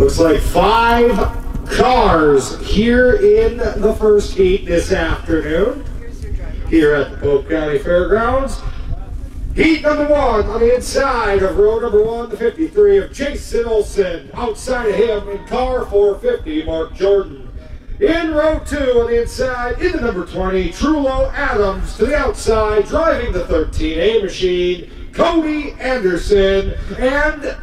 Looks like 5 cars here in the first heat this afternoon here at the Polk County Fairgrounds. Heat number 1 on the inside of row number 1, the 53 of Jason Olson. Outside of him in car 450, Mark Jordan. In row 2 on the inside, in the number 20, Trullo Adams. To the outside, driving the 13A machine, Cody Anderson. And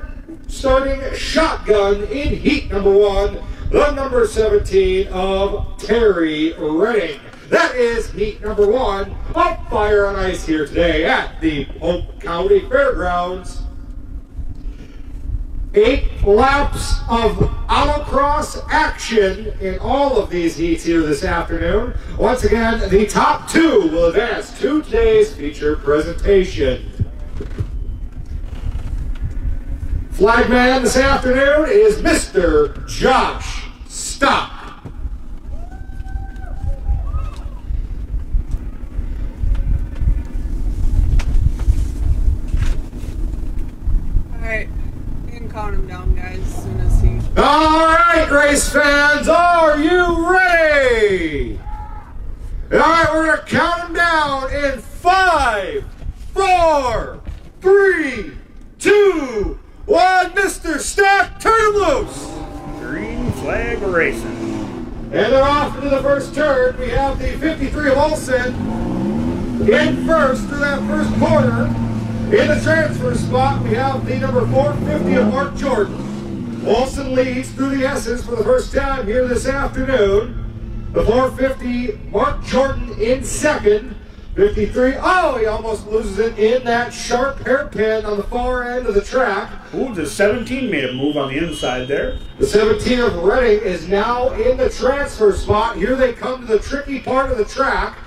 starting shotgun in heat number 1, the number 17 of Terry Redding. That is heat number 1 of Fire on Ice here today at the Polk County Fairgrounds. 8 laps of Autocross action in all of these heats here this afternoon. Once again, the top 2 will advance to today's feature presentation. Flagman this afternoon is Mr. Josh Stock. Alright, you can count him down, guys, as soon as he... Alright, race fans, are you ready? Alright, we're going to count them down in 5, 4, 3, 2, 1. Mr. Stock, turn him loose. Green flag racing. And they're off into the first turn. We have the 53 of Olson in first through that first corner. In the transfer spot, we have the number 450 of Mark Jordan. Olson leads through the S's for the first time here this afternoon. The 450, Mark Jordan in second. 53, oh, he almost loses it in that sharp hairpin on the far end of the track. Ooh, the 17 made a move on the inside there. The 17 of Redding is now in the transfer spot. Here they come to the tricky part of the track.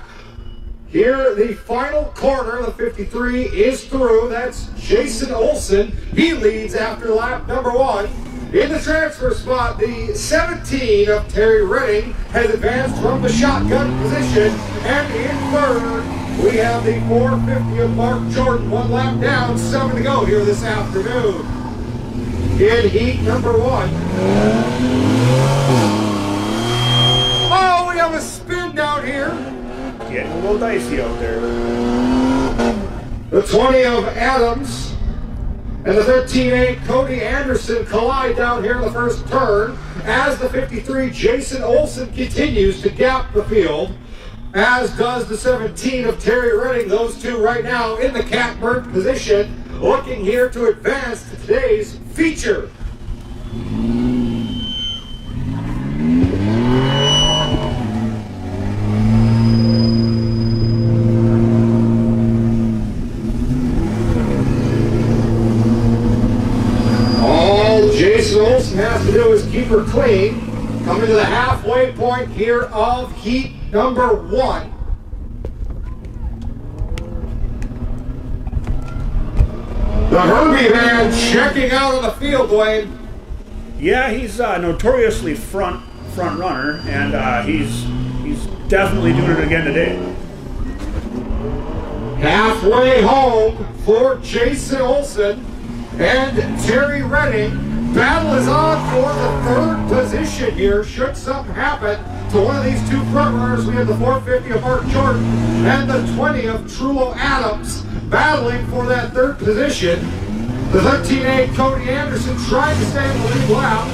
Here, the final corner, the 53 is through. That's Jason Olson. He leads after lap number 1. In the transfer spot, the 17 of Terry Redding has advanced from the shotgun position. And in third, we have the 450 of Mark Jordan. 1 lap down, 7 to go here this afternoon. In heat number 1. Oh, we have a spin down here. Getting a little dicey out there. The 20 of Adams and the 13-8 Cody Anderson collide down here in the first turn as the 53 Jason Olson continues to gap the field, as does the 17 of Terry Redding. Those two right now in the catbird position, looking here to advance to today's feature. Jason Olson has to do is keep her clean. Coming to the halfway point here of heat number 1. The Herbie man checking out on the field, Dwayne. Yeah, he's notoriously front runner, and he's definitely doing it again today. Halfway home for Jason Olson and Terry Redding. Battle is on for the 3rd position here. Should something happen to one of these 2 front runners, we have the 450 of Mark Jordan and the 20 of Trullo Adams battling for that 3rd position. The 13-8 Cody Anderson trying to stay in the lead lap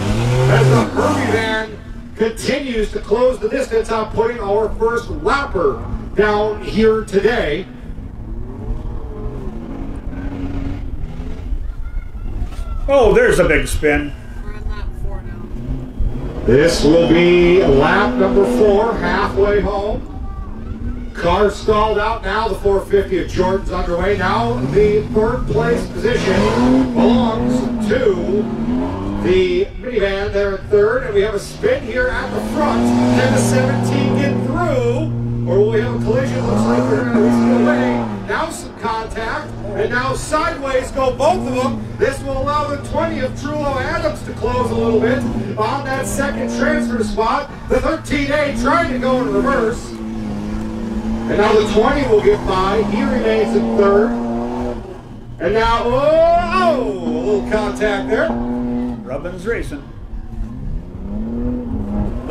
as the Herbie van continues to close the distance on putting our first lapper down here today. Oh, there's a big spin. We're on lap 4 now. This will be lap number 4, halfway home. Car stalled out now. The 450 of Jordan's underway. Now the 3rd place position belongs to the minivan there in 3rd. And we have a spin here at the front. Can the 17 get through? Or will we have a collision? Looks like we're going to whisk away. Now some contact. And now sideways go both of them. This will allow the 20 of Trullo Adams to close a little bit on that 2nd transfer spot. The 13A trying to go in reverse. And now the 20 will get by. He remains in 3rd. And now, oh, a little contact there. Rubbin's racing.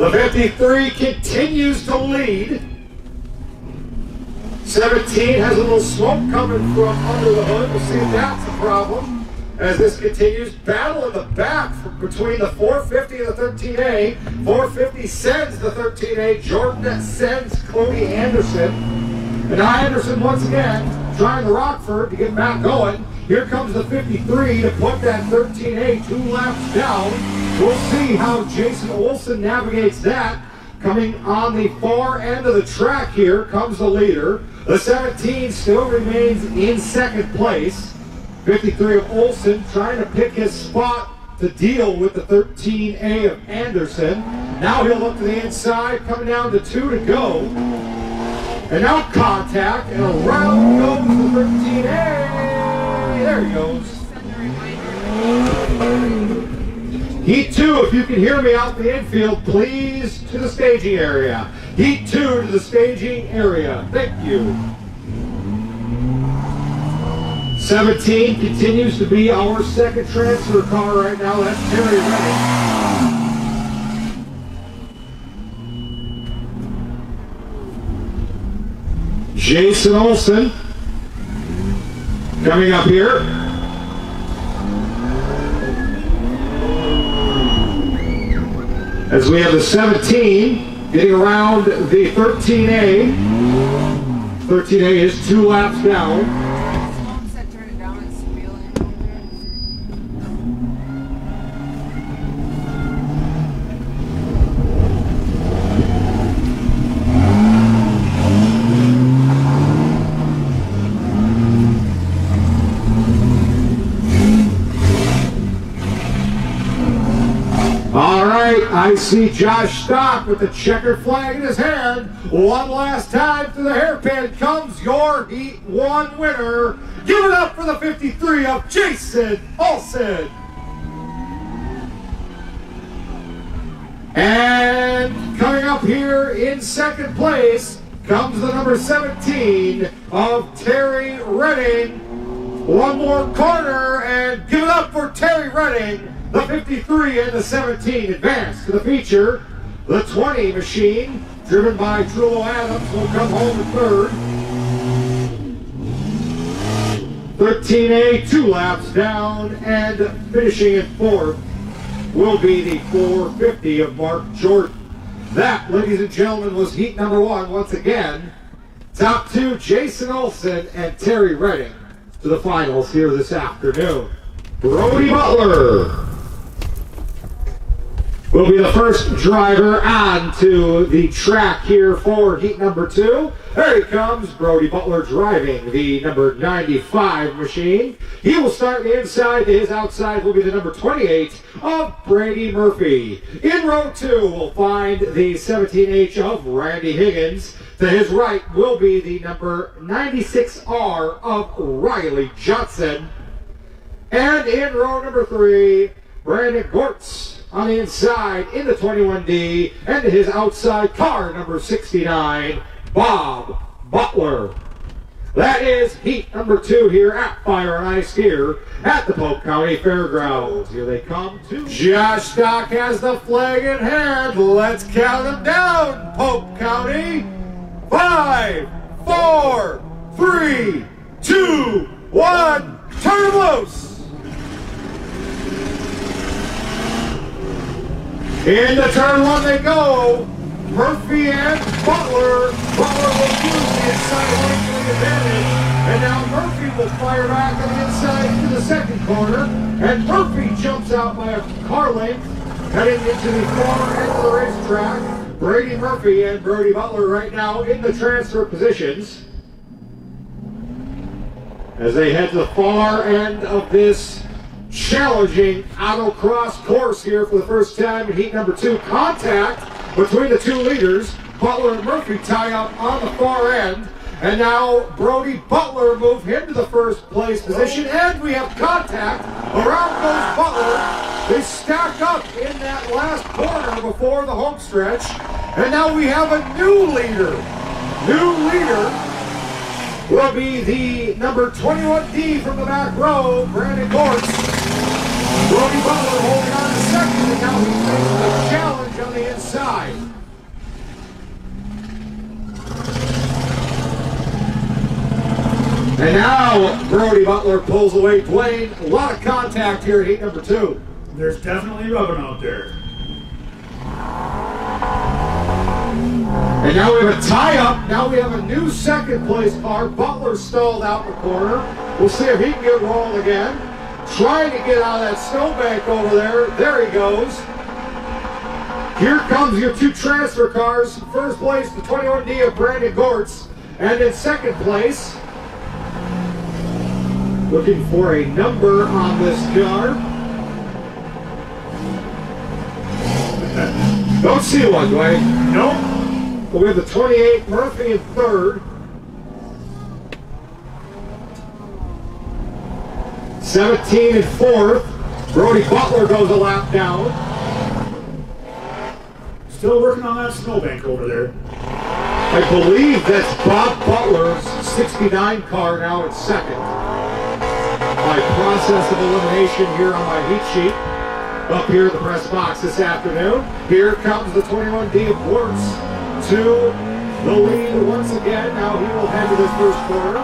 The 53 continues to lead. 17 has a little smoke coming from under the hood. We'll see if that's a problem as this continues. Battle in the back between the 450 and the 13A. 450 sends the 13A. Jordan sends Cody Anderson. And now Anderson once again trying the Rockford to get back going. Here comes the 53 to put that 13A 2 laps down. We'll see how Jason Olson navigates that. Coming on the far end of the track here comes the leader. The 17 still remains in second place. 53 of Olson trying to pick his spot to deal with the 13A of Anderson. Now he'll look to the inside, coming down to 2 to go. And now contact, and around goes the 13A. There he goes. Heat 2, if you can hear me out in the infield, please to the staging area. Heat 2 to the staging area. Thank you. 17 continues to be our second transfer car right now. That's Terry Redding. Jason Olson coming up here. As we have the 17 getting around the 13A. 13A is 2 laps down. I see Josh Stock with the checkered flag in his hand. One last time through the hairpin comes your Heat 1 winner. Give it up for the 53 of Jason Olson. And coming up here in second place comes the number 17 of Terry Redding. One more corner and give it up for Terry Redding. The 53 and the 17 advance to the feature. The 20 machine, driven by Trullo Adams, will come home in third. 13A, 2 laps down, and finishing in fourth will be the 450 of Mark Jordan. That, ladies and gentlemen, was heat number 1 once again. Top 2, Jason Olson and Terry Redding to the finals here this afternoon. Brody Butler will be the first driver onto the track here for heat number 2. There he comes, Brody Butler driving the number 95 machine. He will start the inside. To his outside will be the number 28 of Brady Murphy. In row 2, we'll find the 17H of Randy Higgins. To his right will be the number 96R of Riley Johnson. And in row number 3, Brandon Gortz on the inside in the 21D, and to his outside car, number 69, Bob Butler. That is heat number 2 here at Fire and Ice here at the Polk County Fairgrounds. Here they come to Josh Stock has the flag in hand. Let's count them down, Polk County. 5, 4, 3, 2, 1, turn them loose. Into turn 1 they go. Murphy and Butler. Butler will use the inside lane for the advantage. And now Murphy will fire back on the inside into the second corner. And Murphy jumps out by a car length, heading into the far end of the racetrack. Brady Murphy and Brody Butler right now in the transfer positions as they head to the far end of this challenging autocross course here for the first time in heat number 2. Contact between the 2 leaders. Butler and Murphy tie up on the far end. And now Brody Butler move him to the first place position. And we have contact. Around goes Butler. They stack up in that last corner before the home stretch. And now we have a new leader. New leader will be the number 21D from the back row, Brandon Gortz. Brody Butler holding on to second, and now he faces a challenge on the inside. And now Brody Butler pulls away Dwayne. A lot of contact here at heat number 2. There's definitely rubbing out there. And now we have a tie-up. Now we have a new second place car. Butler stalled out in the corner. We'll see if he can get rolling again. Trying to get out of that snowbank over there. There he goes. Here comes your 2 transfer cars. First place, the 21D of Brandon Gortz. And in second place, looking for a number on this car. Don't see one, Dwayne. Nope. But we have the 28 Murphy in third. 17 in fourth. Brody Butler goes a lap down. Still working on that snowbank over there. I believe that's Bob Butler's 69 car now in second. By process of elimination here on my heat sheet. Up here in the press box this afternoon. Here comes the 21D of Gortz to the lead once again. Now he will head to this first corner.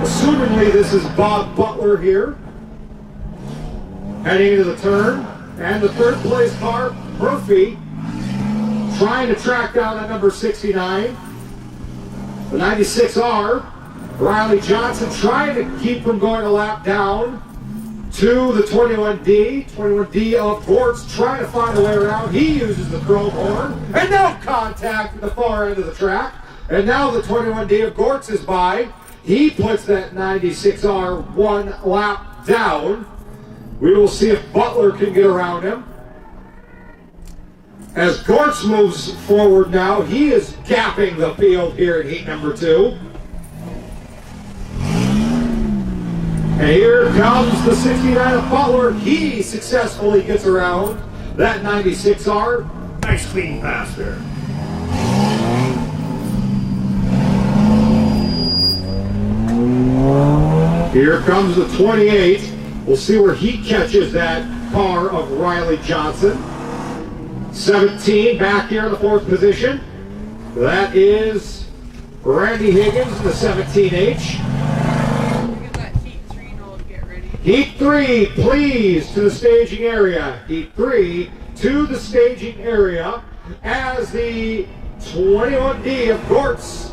Assumingly this is Bob Butler here. Heading into the turn. And the third place car, Murphy, trying to track down that number 69. The 96R, Riley Johnson trying to keep from going a lap down to the 21D. 21D of Gortz trying to find a way around. He uses the chrome horn. And now contact at the far end of the track. And now the 21D of Gortz is by. He puts that 96R 1 lap down. We will see if Butler can get around him. As Gortz moves forward now, he is gapping the field here in heat number 2. And here comes the 69 of Butler. He successfully gets around that 96R. Nice clean pass there. Here comes the 28. We'll see where he catches that car of Riley Johnson. 17 back here in the 4th position. That is Randy Higgins in the 17H. Get that heat 3 node, get ready. Heat 3, please, to the staging area. Heat 3 to the staging area as the 21D of Gortz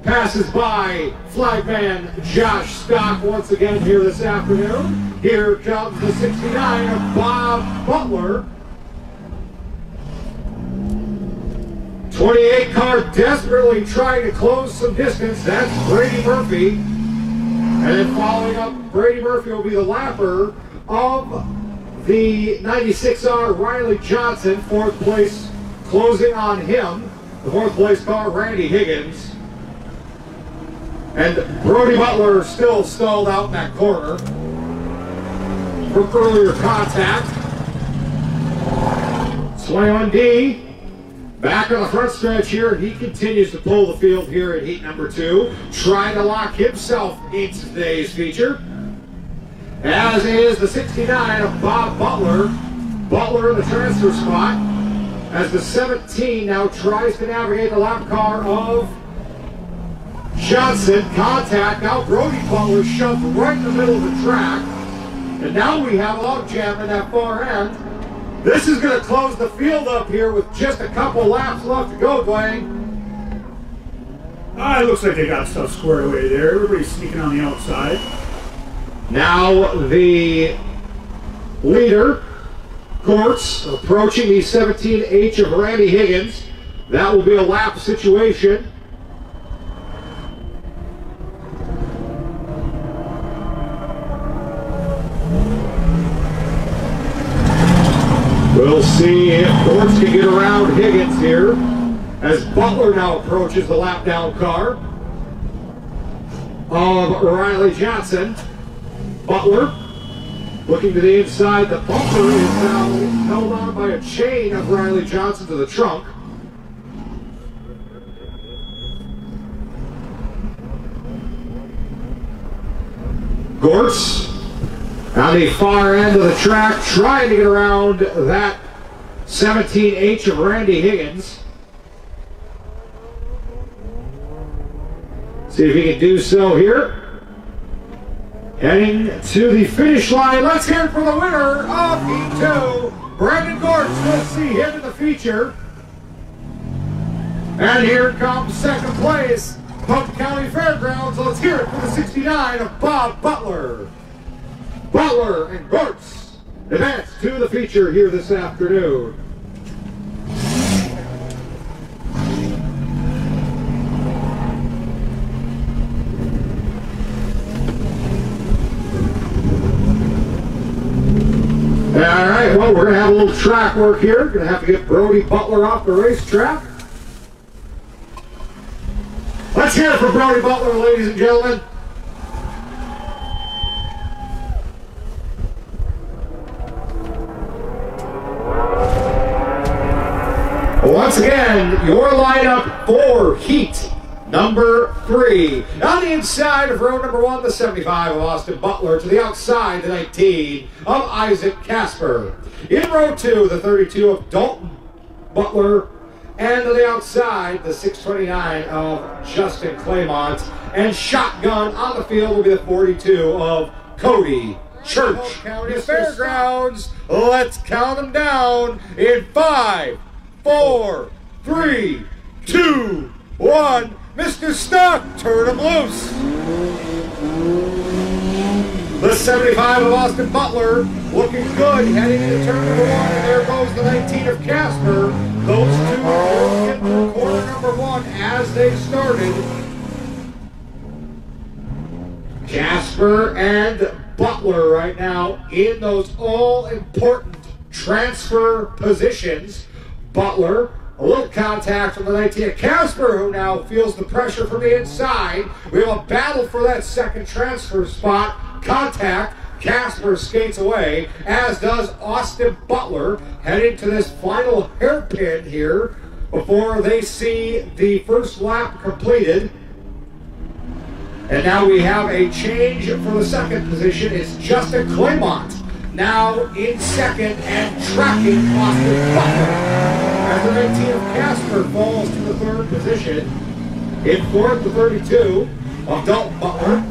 passes by flagman Josh Stock once again here this afternoon. Here comes the 69 of Bob Butler. 28 car desperately trying to close some distance. That's Brady Murphy. And then following up, Brady Murphy will be the lapper of the 96R Riley Johnson. 4th place closing on him. The 4th place car, Randy Higgins. And Brody Butler still stalled out in that corner from earlier contact. 21D back on the front stretch here. He continues to pull the field here in heat number 2, trying to lock himself into today's feature. As is the 69 of Bob Butler. Butler in the transfer spot as the 17 now tries to navigate the lap car of Johnson. Contact. Now Brody Butler shoved right in the middle of the track. And now we have a logjam in that far end. This is going to close the field up here with just a couple laps left to go, Dwayne. It looks like they got stuff squared away there. Everybody's sneaking on the outside. Now the leader, Gortz, approaching the 17H of Randy Higgins. That will be a lap situation. We'll see if Gortz can get around Higgins here as Butler now approaches the lap down car of Riley Johnson. Butler looking to the inside. The bumper is now held on by a chain of Riley Johnson to the trunk. Gortz On the far end of the track, trying to get around that 17H of Randy Higgins. See if he can do so here. Heading to the finish line. Let's hear it for the winner of E2, Brandon Gortz. We'll see him in the feature. And here comes second place, Polk County Fairgrounds. Let's hear it for the 69 of Bob Butler. Butler and Gortz advance to the feature here this afternoon. All right, well, we're going to have a little track work here. Going to have to get Brody Butler off the racetrack. Let's hear it for Brody Butler, ladies and gentlemen. Once again, your lineup for heat number 3. On the inside of row number 1, the 75 of Austin Butler. To the outside, the 19 of Isaac Casper. In row 2, the 32 of Dalton Butler. And to the outside, the 629 of Justin Claymont. And shotgun on the field will be the 42 of Cody Church. County Fairgrounds. Let's count them down in 5, 4, 3, 2, 1. Mr. Stuck, turn him loose. The 75 of Austin Butler looking good heading into turn number 1. And there goes the 19 of Casper. Those two are in corner number 1 as they started. Casper and Butler right now in those all-important transfer positions. Butler, a little contact from the 19 of Casper, who now feels the pressure from the inside. We have a battle for that second transfer spot. Contact. Casper skates away, as does Austin Butler, heading to this final hairpin here before they see the first lap completed. And now we have a change for the second position. It's Justin Claymont now in second and tracking Austin Butler. As the 19 of Casper falls to the third position. In fourth, the 32 of Dalton Butler.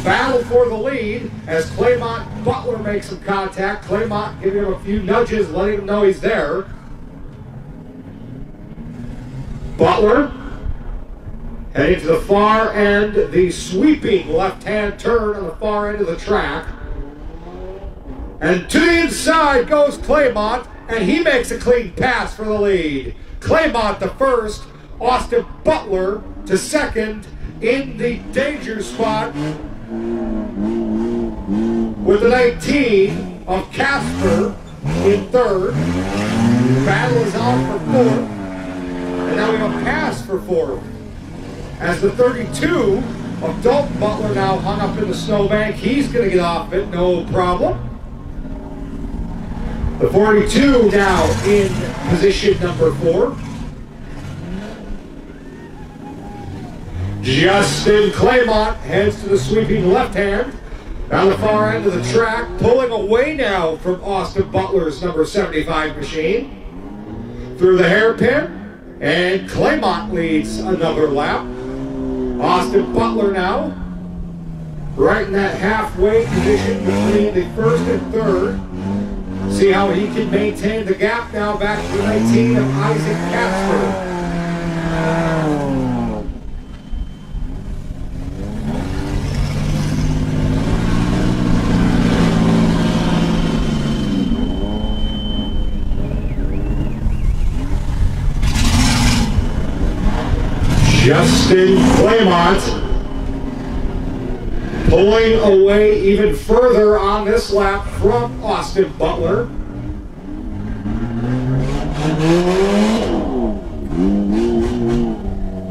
Battle for the lead as Claymont Butler makes some contact. Claymont giving him a few nudges, letting him know he's there. Butler heading to the far end, the sweeping left-hand turn on the far end of the track. And to the inside goes Claymont, and he makes a clean pass for the lead. Claymont to first, Austin Butler to second in the danger spot with the 19 of Casper in third. Battle is on for fourth. And now we have a pass for fourth. As the 32 of Dalton Butler now hung up in the snowbank. He's going to get off it, no problem. The 42 now in position number 4. Justin Claymont heads to the sweeping left hand. Down the far end of the track, pulling away now from Austin Butler's number 75 machine. Through the hairpin, and Claymont leads another lap. Austin Butler now, right in that halfway position between the first and third. See how he can maintain the gap now back to the 19 of Isaac Casper. Justin Claymont pulling away even further on this lap from Austin Butler.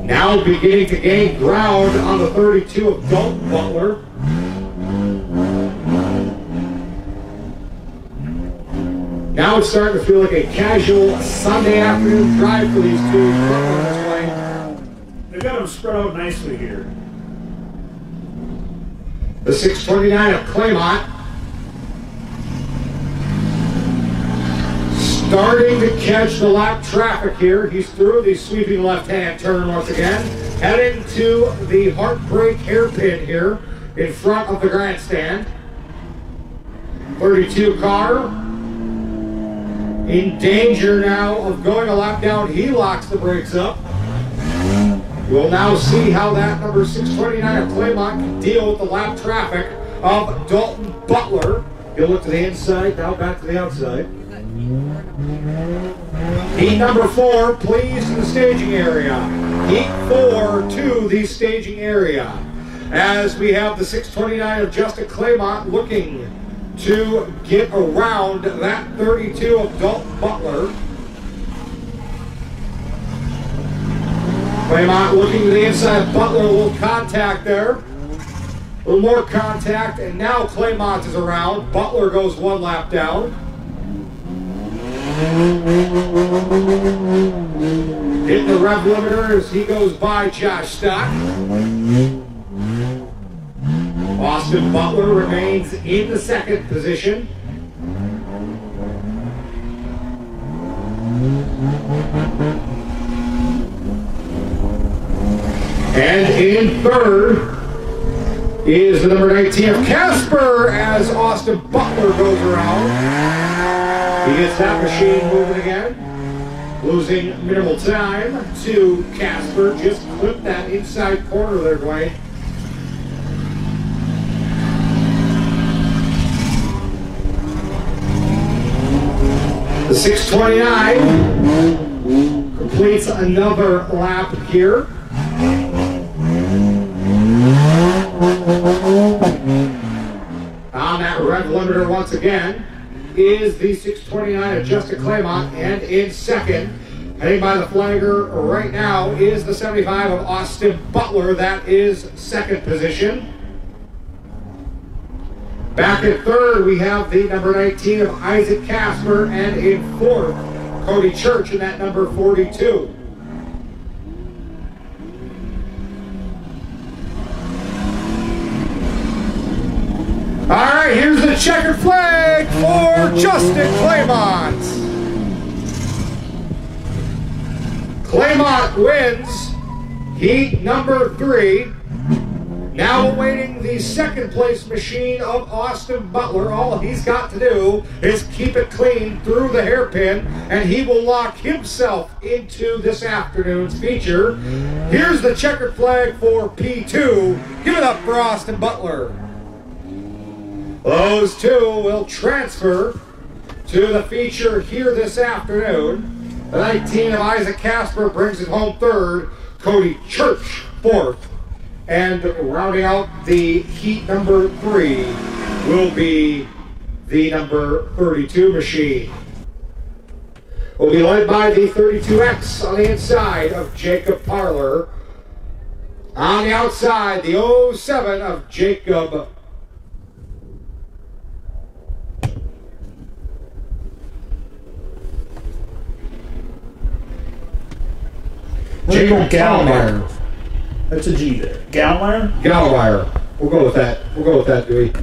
Now beginning to gain ground on the 32 of Dalton Butler. Now it's starting to feel like a casual Sunday afternoon drive for these two front runners playing. They've got them spread out nicely here. The 629 of Claymont Starting to catch the lap traffic here. He's through the sweeping left-hand turn once again. Heading to the heartbreak hairpin here in front of the grandstand. 32 car in danger now of going a lap down. He locks the brakes up. We'll now see how that number 629 of Claymont can deal with the lap traffic of Dalton Butler. He'll look to the inside, now back to the outside. Heat number 4, please, to the staging area. Heat 4 to the staging area. As we have the 629 of Justin Claymont looking to get around that 32 of Dalton Butler. Claymont looking to the inside. Butler, a little contact there. A little more contact, and now Claymont is around. Butler goes one lap down. Hit the rev limiter as he goes by Josh Stock. Austin Butler remains in the second position. And in third is the number 19 of Casper as Austin Butler goes around. He gets that machine moving again. Losing minimal time to Casper. Just clip that inside corner there, Dwayne. The 629 completes another lap here. On that red limiter once again is the 629 of Justin Claymont, and in second, heading by the flagger right now, is the 75 of Austin Butler. That is second position. Back in third, we have the number 19 of Isaac Casper, and in fourth, Cody Church in that number 42. All right, here's the checkered flag for Justin Claymont. Claymont wins heat number 3. Now awaiting the second place machine of Austin Butler. All he's got to do is keep it clean through the hairpin, and he will lock himself into this afternoon's feature. Here's the checkered flag for P2. Give it up for Austin Butler. Those two will transfer to the feature here this afternoon. The 19 of Isaac Casper brings it home third. Cody Church fourth. And rounding out the heat number 3 will be the number 32 machine. Will be led by the 32X on the inside of Jacob Parler. On the outside, the 07 of Jacob Gallmeyer. That's a G there. Gallmeyer? We'll go with that. Dewey.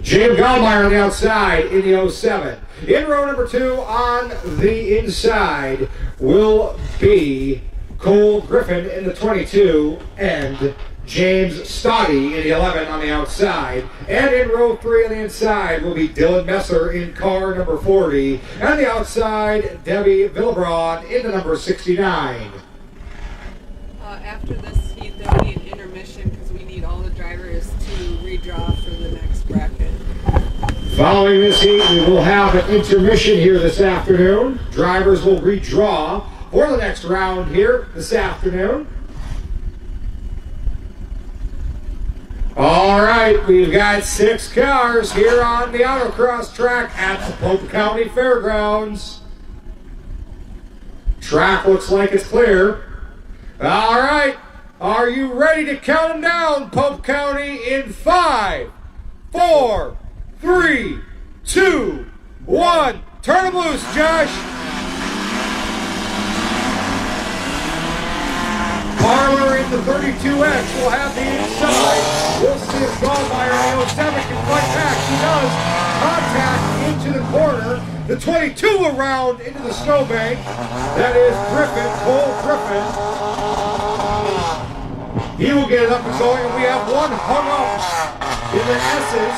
Jacob Gallmeyer on the outside in the 07. In row number 2 on the inside will be Cole Griffin in the 22 and James Stoddy in the 11 on the outside. And in row 3 on the inside will be Dylan Messer in car number 40. And on the outside, Debbie Villebron in the number 69. After this heat, there'll be an intermission because we need all the drivers to redraw for the next bracket. Following this heat, we will have an intermission here this afternoon. Drivers will redraw for the next round here this afternoon. All right, we've got 6 cars here on the Autocross track at the Polk County Fairgrounds. Track looks like it's clear. All right, are you ready to count them down, Pope County, in 5, 4, 3, 2, 1. Turn them loose, Josh. Parler in the 32X will have the inside. We'll see if Gallmeyer in the 07 can fight back. He does. Contact into the corner. the 22 around into the snowbank. That is Griffin, Cole Griffin. He will get it up and going, and we have one hung up in the S's.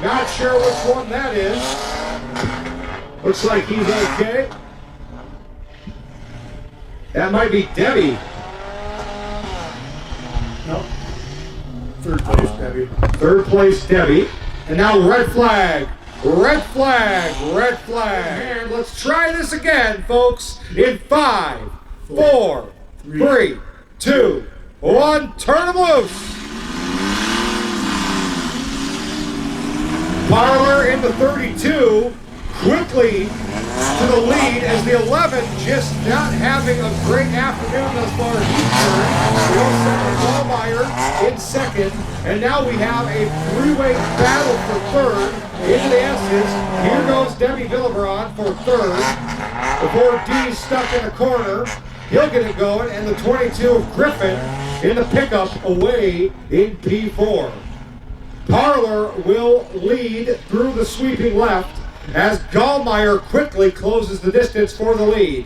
Not sure which one that is. Looks like he's okay. That might be Debbie. Nope. Third place, Debbie. Third place, Debbie. And now red flag. Red flag. Red flag. And let's try this again, folks. In 5, 4, 3, 2, 1. Turn them loose. Parlor in the 32. Quickly to the lead as the 11 just not having a great afternoon thus far. We also have Wallmeyer in second, and now we have a three-way battle for third into the S's. Here goes Debbie Villebron for third. The 4D stuck in the corner. He'll get it going, and the 22 of Griffin in the pickup away in P4. Parlor will lead through the sweeping left as Gallmeyer quickly closes the distance for the lead.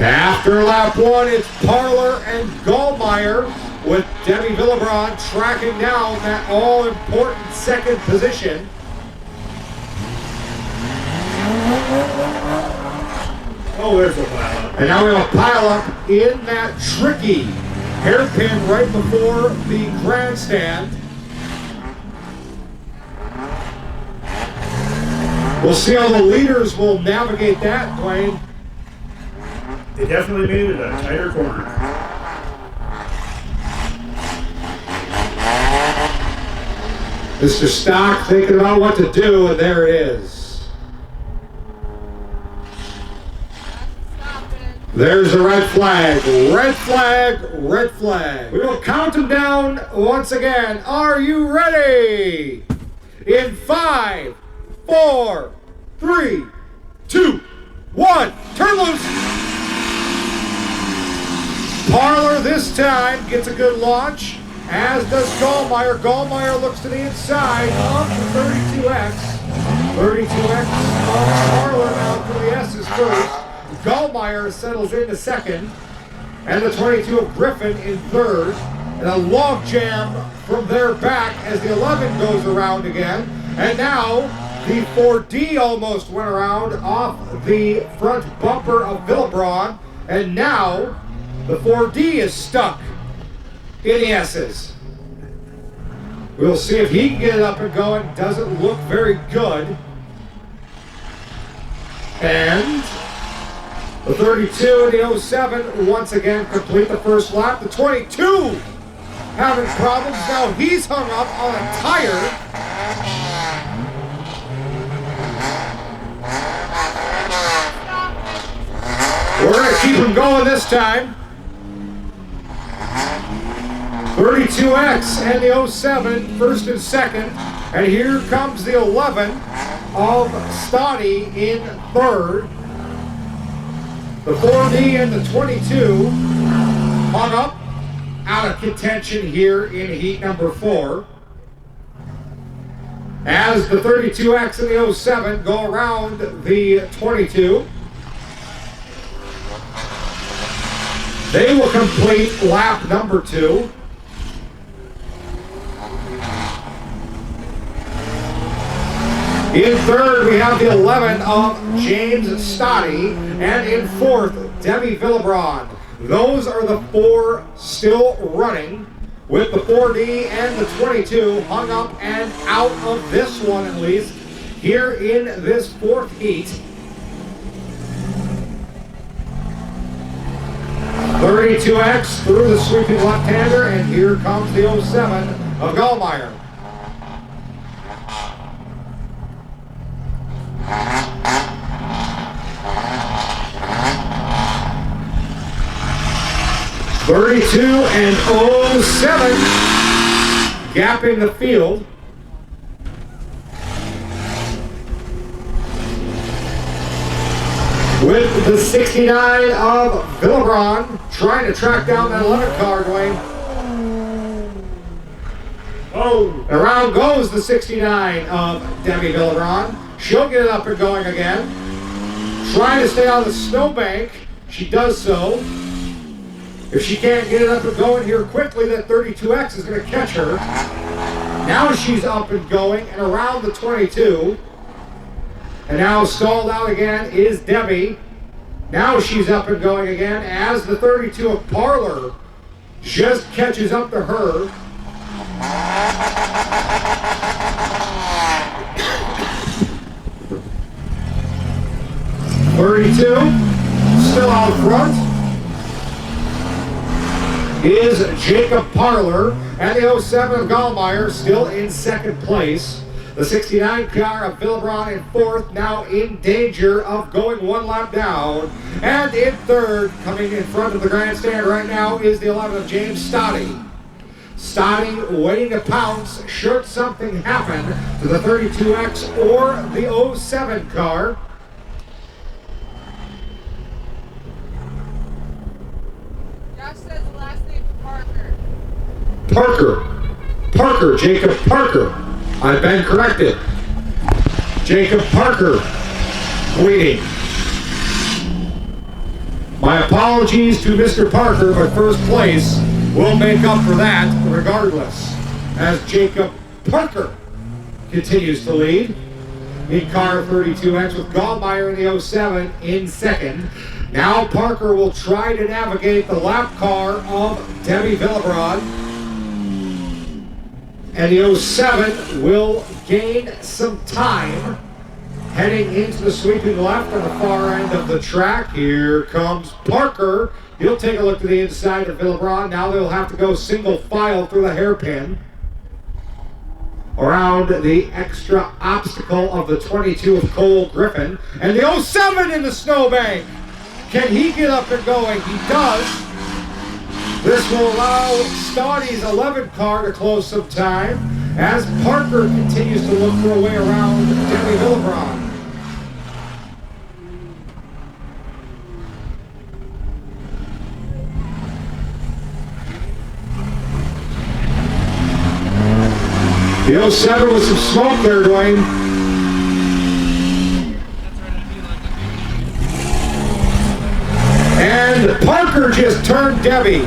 After lap 1, it's Parlor and Gallmeyer with Debbie Villebron tracking down that all-important second position. Oh, there's a pile. And now we have a pile-up in that tricky hairpin right before the grandstand. We'll see how the leaders will navigate that, Dwayne. They definitely made it a tighter corner. Mr. Stock thinking about what to do, and there it is. There's a red flag. Red flag, red flag. We will count them down once again. Are you ready? In 5, 4, 3, 2, 1. Turn loose. Parlor this time gets a good launch, as does Gallmeyer. Gallmeyer looks to the inside of the 32X. 32X of Parlor now to the S's first. Gallmeyer settles into second, and the 22 of Griffin in third. And a log jam from their back as the 11 goes around again. And now the 4D almost went around off the front bumper of Villebron, and now the 4D is stuck in the S's. We'll see if he can get it up and going. Doesn't look very good. And the 32 and the 07 once again complete the first lap. The 22 having problems. Now he's hung up on a tire. We're going to keep him going this time. 32X and the 07, first and second. And here comes the 11 of Stoddy in third. The 4D and the 22 hung up out of contention here in heat number 4. As the 32X and the 07 go around the 22. They will complete lap number 2. In third, we have the 11 of James Stoddy, and in fourth, Debbie Villebron. Those are the 4 still running, with the 4D and the 22 hung up and out of this one at least, here in this 4th heat. 32X through the sweeping left-hander, and here comes the 07 of Gallmeyer. .32 and 07 gapping the field. With the 69 of Villebron trying to track down that 11 car, Dwayne. Oh, Around goes the 69 of Debbie Villebron. She'll get it up and going again. Trying to stay on the snowbank. She does so. If she can't get it up and going here quickly, that 32X is going to catch her. Now she's up and going and around the 22. And now stalled out again is Debbie. Now she's up and going again as the 32 of Parlor just catches up to her. Still out front is Jacob Parlor, and the 07 of Gallmeyer still in second place. The 69 car of Villebron in fourth, now in danger of going one lap down. And in third, coming in front of the grandstand right now, is the 11 of James Stoddy. Stoddy waiting to pounce should something happen to the 32X or the 07 car. Josh says the last name's Parker. Parker, Jacob Parker. I've been corrected. Jacob Parker waiting. My apologies to Mr. Parker, but first place will make up for that regardless, as Jacob Parker continues to lead. In car 32X with Gallmeyer in the 07 in second. Now Parker will try to navigate the lap car of Debbie Villebron. And the 07 will gain some time heading into the sweeping left on the far end of the track. Here comes Parker. He'll take a look to the inside of Villebron. Now they'll have to go single file through the hairpin around the extra obstacle of the 22 of Cole Griffin. And the 07 in the snowbank. Can he get up and going? He does. This will allow Stoddy's 11 car to close some time as Parker continues to look for a way around Debbie Villebron. The 07 with some smoke there, Dwayne. And Parker just turned Debbie.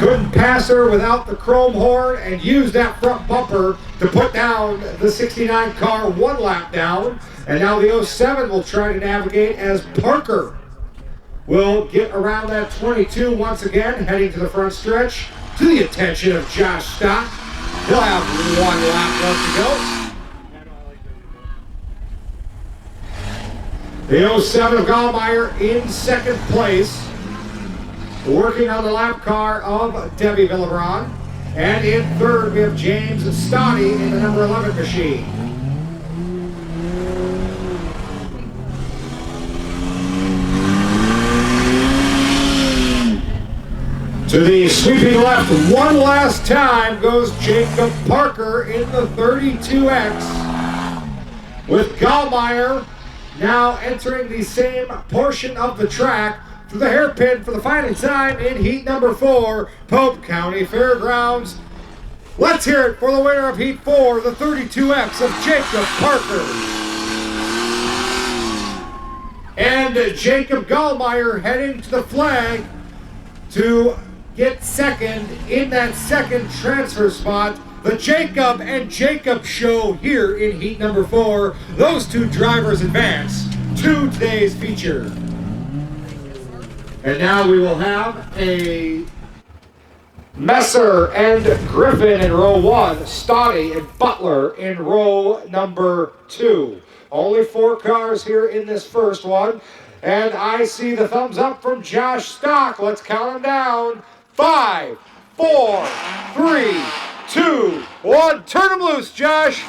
Couldn't pass her without the chrome horn and used that front bumper to put down the 69 car one lap down. And now the 07 will try to navigate as Parker will get around that 22 once again, heading to the front stretch to the attention of Josh Stock. He'll have one lap left to go. The 07 of Gallmeyer in second place, working on the lap car of Debbie Villebron. And in third, we have James Stoddy in the number 11 machine. To the sweeping left one last time goes Jacob Parker in the 32X, with Gallmeyer now entering the same portion of the track through the hairpin for the final time in heat number 4, Pope County Fairgrounds. Let's hear it for the winner of heat 4, the 32X of Jacob Parker. And Jacob Gallmeyer heading to the flag to get second in that second transfer spot. The Jacob and Jacob show here in heat number 4. Those two drivers advance to today's feature. And now we will have a Messer and Griffin in row 1, Stoddy and Butler in row number 2. Only 4 cars here in this first one. And I see the thumbs up from Josh Stock. Let's count them down. 5, 4, 3, 2, 1. Turn them loose, Josh.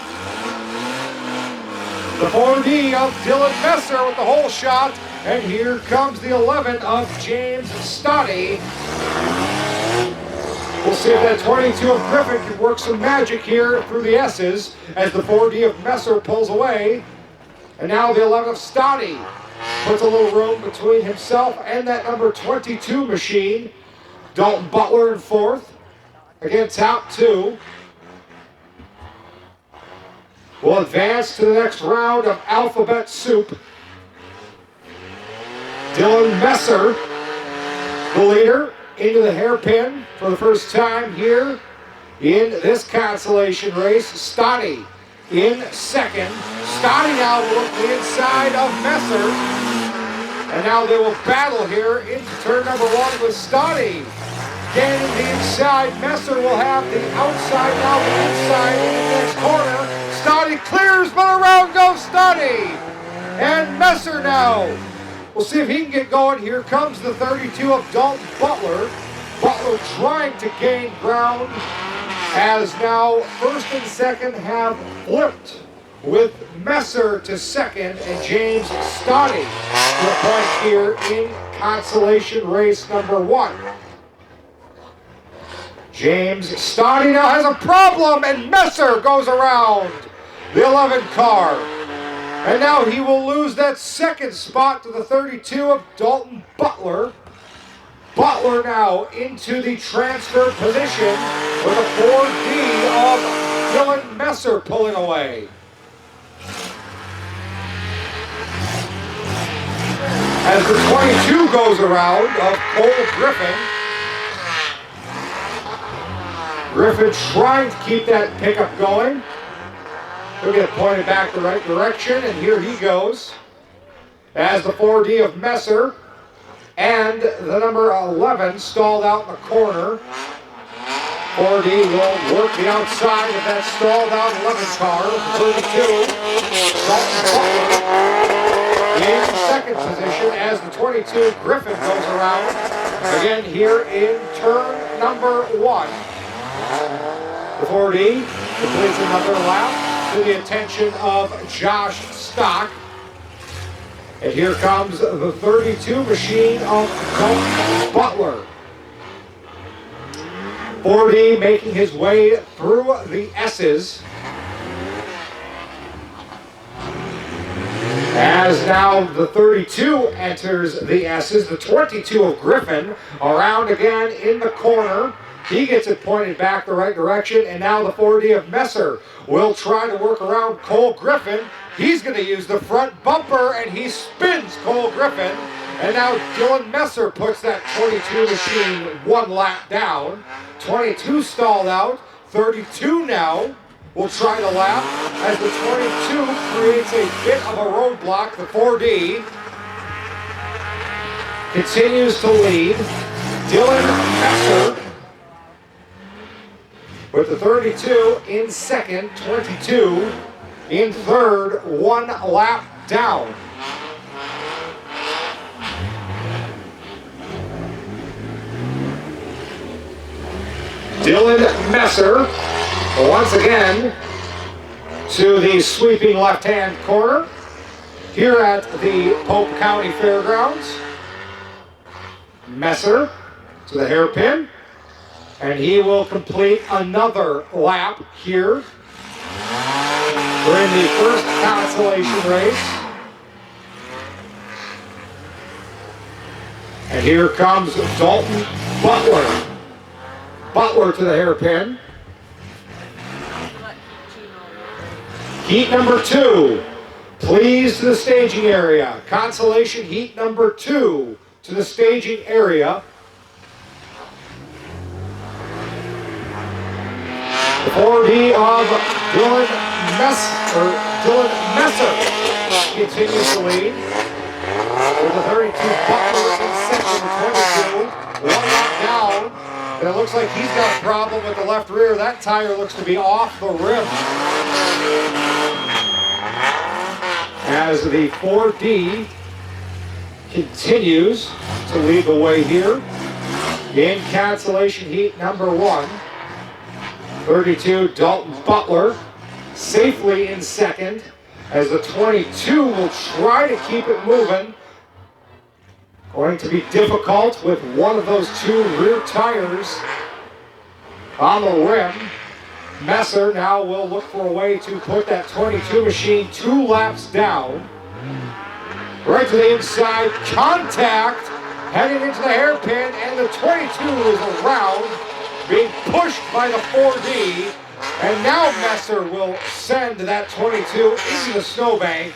The 4D of Dylan Messer with the whole shot. And here comes the 11 of James Stoddy. We'll see if that 22 of Griffin can work some magic here through the S's as the 4D of Messer pulls away. And now the 11 of Stoddy puts a little room between himself and that number 22 machine. Dalton Butler in fourth. Again, top 2. will advance to the next round of alphabet soup. Dylan Messer, the leader, into the hairpin for the first time here in this consolation race. Stotty in second. Stotty now will look to the inside of Messer. And now they will battle here into turn number one with Stotty gaining the inside. Messer will have the outside, now the inside in the next corner. Stotty clears, but around goes Stotty. And Messer now. We'll see if he can get going. Here comes the 32 of Dalton Butler. Butler trying to gain ground as now first and second have flipped with Messer to second and James Stotty to the point here in consolation race number one. James Stotty now has a problem and Messer goes around the 11 car. And now he will lose that second spot to the 32 of Dalton Butler. Butler now into the transfer position with a 4D of Dylan Messer pulling away. As the 22 goes around of Cole Griffin. Griffin trying to keep that pickup going. He'll get pointed back the right direction, and here he goes. As the 4D of Messer and the number 11 stalled out in the corner. 4D will work the outside of that stalled out 11 car. 32. Dalton Butler in second position as the 22 Griffin goes around. Again here in turn number one. The 4D completes another lap to the attention of Josh Stock. And here comes the 32 machine of Dalton Butler. 4D making his way through the S's. As now the 32 enters the S's, the 22 of Griffin around again in the corner. He gets it pointed back the right direction, and now the 4D of Messer will try to work around Cole Griffin. He's going to use the front bumper, and he spins Cole Griffin. And now Dylan Messer puts that 22 machine one lap down. 22 stalled out. 32 now will try to lap as the 22 creates a bit of a roadblock. The 4D continues to lead. Dylan Messer with the 32 in second, 22 in third, one lap down. Dylan Messer once again to the sweeping left-hand corner here at the Pope County Fairgrounds. Messer to the hairpin. And he will complete another lap here. We're in the first consolation race. And here comes Dalton Butler. Butler to the hairpin. Heat number 2. Please to the staging area. Consolation heat number 2 to the staging area. The 4D of Dylan Messer continues to lead. With the 32 Butler in second, the 22. One lap down. And it looks like he's got a problem with the left rear. That tire looks to be off the rim. As the 4D continues to lead the way here in consolation heat number 1. 32 Dalton Butler safely in second as the 22 will try to keep it moving. Going to be difficult with one of those two rear tires on the rim. Messer now will look for a way to put that 22 machine 2 laps down. Right to the inside, contact, heading into the hairpin, and the 22 is around, being pushed by the 4D And now Messer will send that 22 into the snowbank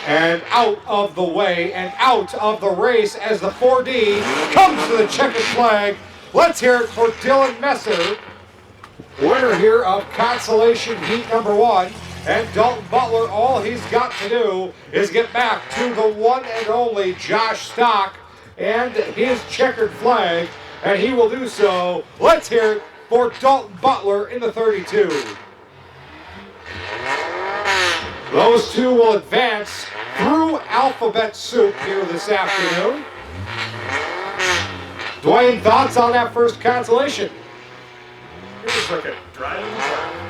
and out of the way and out of the race as the 4D comes to the checkered flag. Let's hear it for Dylan Messer, winner here of consolation heat number 1. And Dalton Butler, all he's got to do is get back to the one and only Josh Stock and his checkered flag, and he will do so. Let's hear it for Dalton Butler in the 32. Those two will advance through alphabet soup here this afternoon. Dwayne, thoughts on that first consolation? It was like a driving car.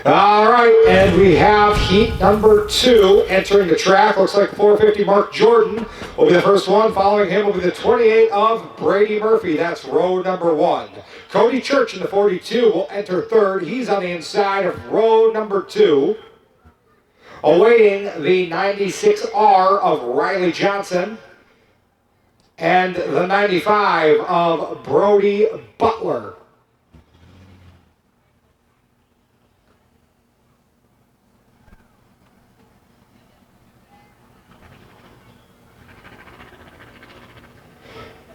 All right, and we have heat number 2 entering the track. Looks like 450 Mark Jordan will be the first one. Following him will be the 28 of Brady Murphy. That's row number 1. Cody Church in the 42 will enter third. He's on the inside of row number 2. Awaiting the 96R of Riley Johnson and the 95 of Brody Butler.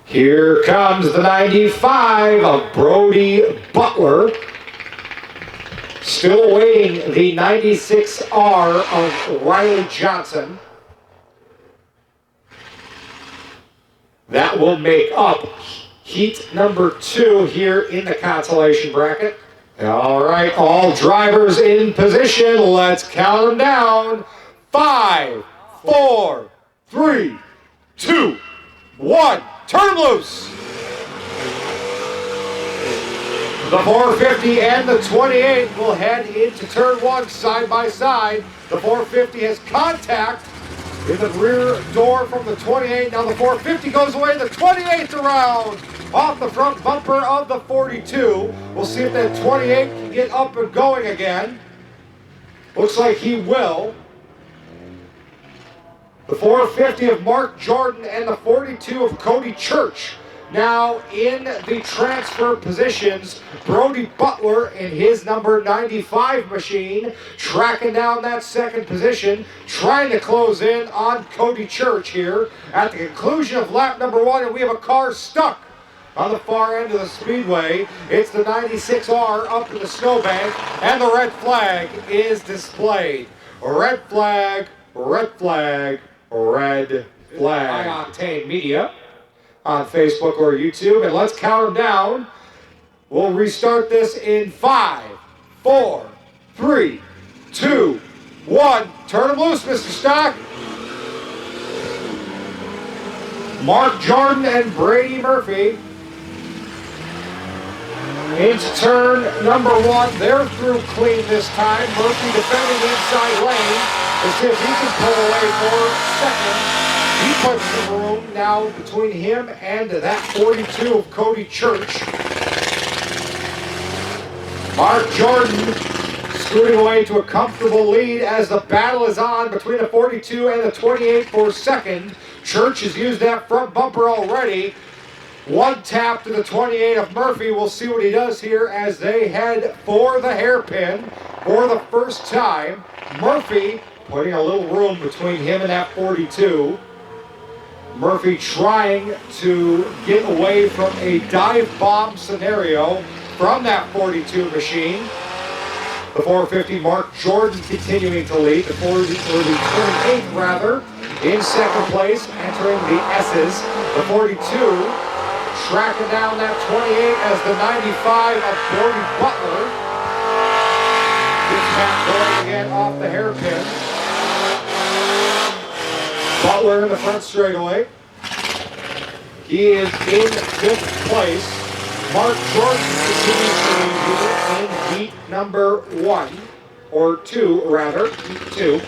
Here comes the 95 of Brody Butler. Still awaiting the 96R of Riley Johnson. That will make up heat number 2 here in the consolation bracket. All right, all drivers in position. Let's count them down. 5, 4, 3, 2, 1. Turn loose. The 450 and the 28 will head into turn 1 side by side. The 450 has contact in the rear door from the 28. Now the 450 goes away the 28th around off the front bumper of the 42. We'll see if that 28 can get up and going again. Looks like he will. The 450 of Mark Jordan and the 42 of Cody Church. Now in the transfer positions, Brody Butler in his number 95 machine, tracking down that second position, trying to close in on Cody Church here at the conclusion of lap number 1, and we have a car stuck on the far end of the speedway. It's the 96R up in the snowbank, and the red flag is displayed. Red flag, red flag, red flag. High Octane Media on Facebook or YouTube, and let's count them down. We'll restart this in 5, 4, 3, 2, 1. Turn them loose, Mr. Stock. Mark Jordan and Brady Murphy into turn number 1. They're through clean this time. Murphy defending the inside lane. Let's see if he can pull away for second. He puts some room now between him and that 42 of Cody Church. Mark Jordan scooting away to a comfortable lead as the battle is on between the 42 and the 28 for second. Church has used that front bumper already. One tap to the 28 of Murphy. We'll see what he does here as they head for the hairpin for the first time. Murphy putting a little room between him and that 42. Murphy trying to get away from a dive bomb scenario from that 42 machine. The 450, Mark Jordan continuing to lead. The 28th rather, in second place, entering the S's. The 42 tracking down that 28 as the 95 of Brody Butler. Gets back going again off the hairpin. Butler in the front straightaway. He is in 5th place. Mark Jordan continues to lead in heat number 1, or 2 rather, heat 2.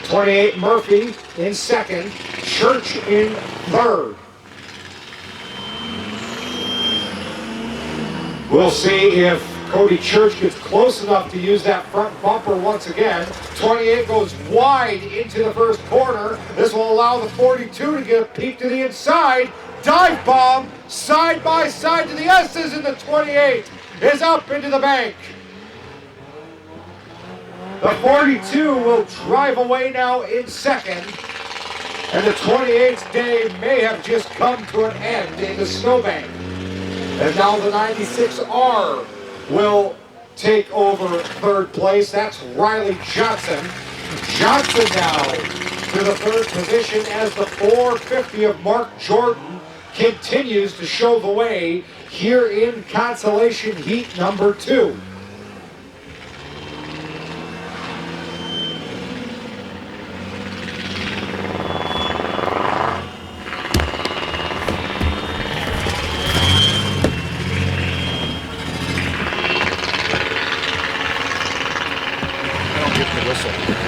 28 Murphy in second. Church in third. We'll see if Cody Church gets close enough to use that front bumper once again. 28 goes wide into the first corner. This will allow the 42 to get a peek to the inside. Dive bomb, side by side to the S's in the 28. is up into the bank. The 42 will drive away now in second. And the 28th day may have just come to an end in the snowbank. And now the 96R will take over third place. That's Riley Johnson. Johnson now to the third position as the 450 of Mark Jordan continues to show the way here in consolation heat number 2.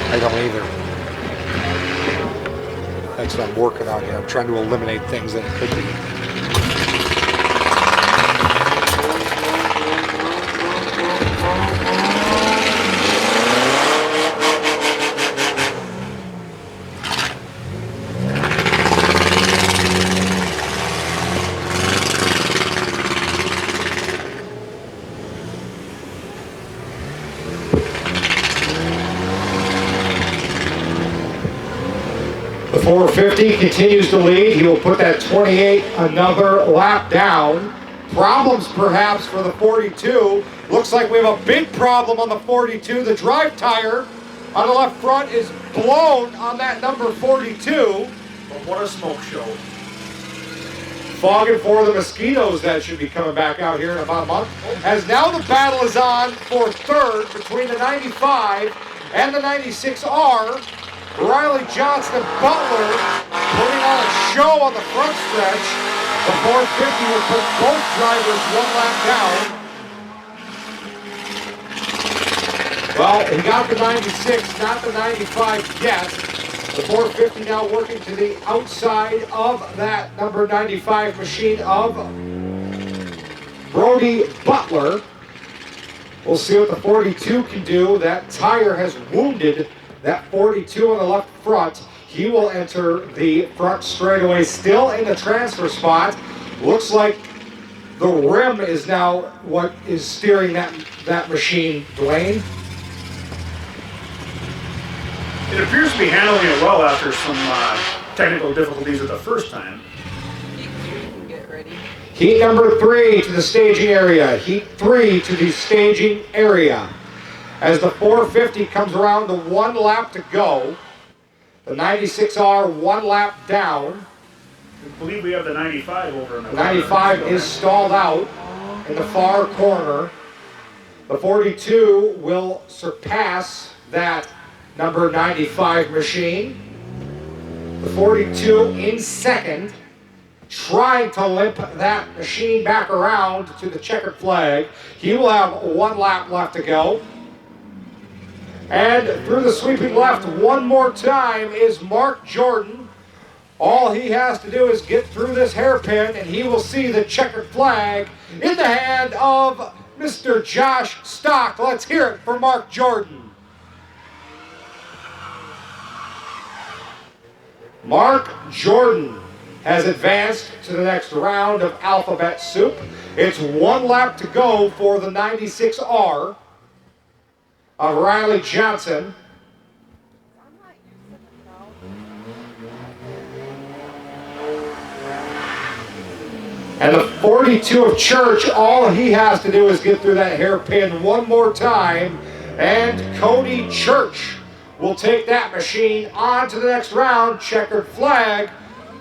I don't either. That's what I'm working on here. I'm trying to eliminate things that could be. The 450 continues to lead. He will put that 28 another lap down. Problems perhaps for the 42. Looks like we have a big problem on the 42. The drive tire on the left front is blown on that number 42. But what a smoke show. Fogging for the mosquitoes that should be coming back out here in about a month. As now the battle is on for third between the 95 and the 96R. Riley Johnson and Butler putting on a show on the front stretch. The 450 will put both drivers one lap down. Well, he got the 96, not the 95 yet. The 450 now working to the outside of that number 95 machine of Brody Butler. We'll see what the 42 can do. That tire has wounded that 42 on the left front. He will enter the front straightaway, still in the transfer spot. Looks like the rim is now what is steering that machine, Dwayne. It appears to be handling it well after some technical difficulties at the first time. Heat 3 can get ready. Heat number 3 to the staging area. Heat 3 to the staging area. As the 450 comes around to 1 lap to go, the 96R 1 lap down. I believe we have the 95 over in the 95 is stalled out in the far corner. The 42 will surpass that number 95 machine. The 42 in second, trying to limp that machine back around to the checkered flag. He will have 1 lap left to go. And through the sweeping left one more time is Mark Jordan. All he has to do is get through this hairpin and he will see the checkered flag in the hand of Mr. Josh Stock. Let's hear it for Mark Jordan. Mark Jordan has advanced to the next round of alphabet soup. It's 1 lap to go for the 96R of Riley Johnson. And the 42 of Church, all he has to do is get through that hairpin one more time. And Cody Church will take that machine on to the next round. Checkered flag.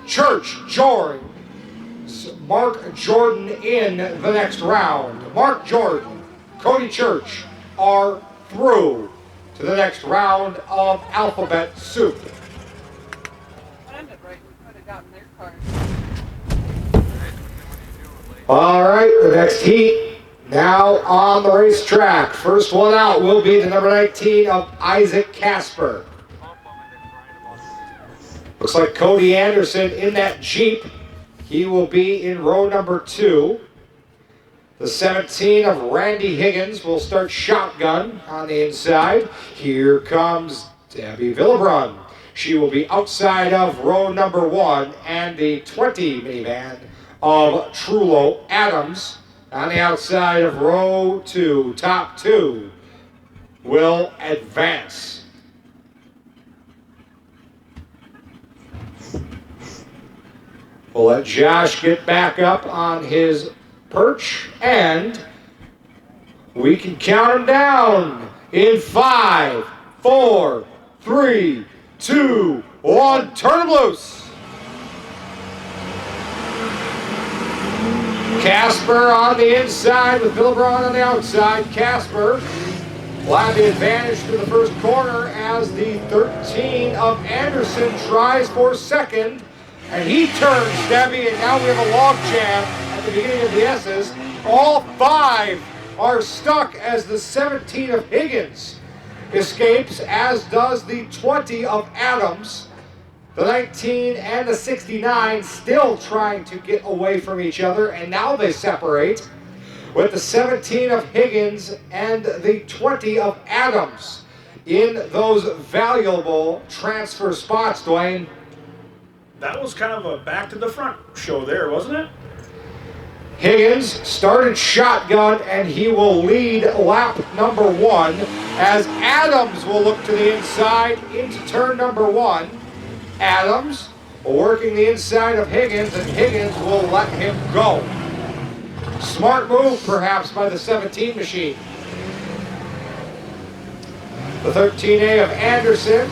Church joins Mark Jordan in the next round. Mark Jordan, Cody Church are through to the next round of alphabet soup. What ended right? We could have gotten their car. All right, the next heat now on the racetrack. First one out will be the number 19 of Isaac Casper. Looks like Cody Anderson in that Jeep. He will be in row number 2. The 17 of Randy Higgins will start shotgun on the inside. Here comes Debbie Villebrun. She will be outside of row number 1, and the 20 minivan of Trullo Adams on the outside of row 2, top 2, will advance. We'll let Josh get back up on his perch, and we can count him down in 5, 4, 3, 2, 1. Turn him loose. Casper on the inside with Villebron on the outside. Casper will have the advantage to the first corner as the 13 of Anderson tries for second. And he turns Debbie, and now we have a log jam at the beginning of the S's. All 5 are stuck as the 17 of Higgins escapes, as does the 20 of Adams. The 19 and the 69 still trying to get away from each other, and now they separate with the 17 of Higgins and the 20 of Adams in those valuable transfer spots, Dwayne. That was kind of a back to the front show there, wasn't it? Higgins started shotgun, and he will lead lap number 1 as Adams will look to the inside into turn number 1. Adams working the inside of Higgins, and Higgins will let him go. Smart move, perhaps, by the 17 machine. The 13A of Anderson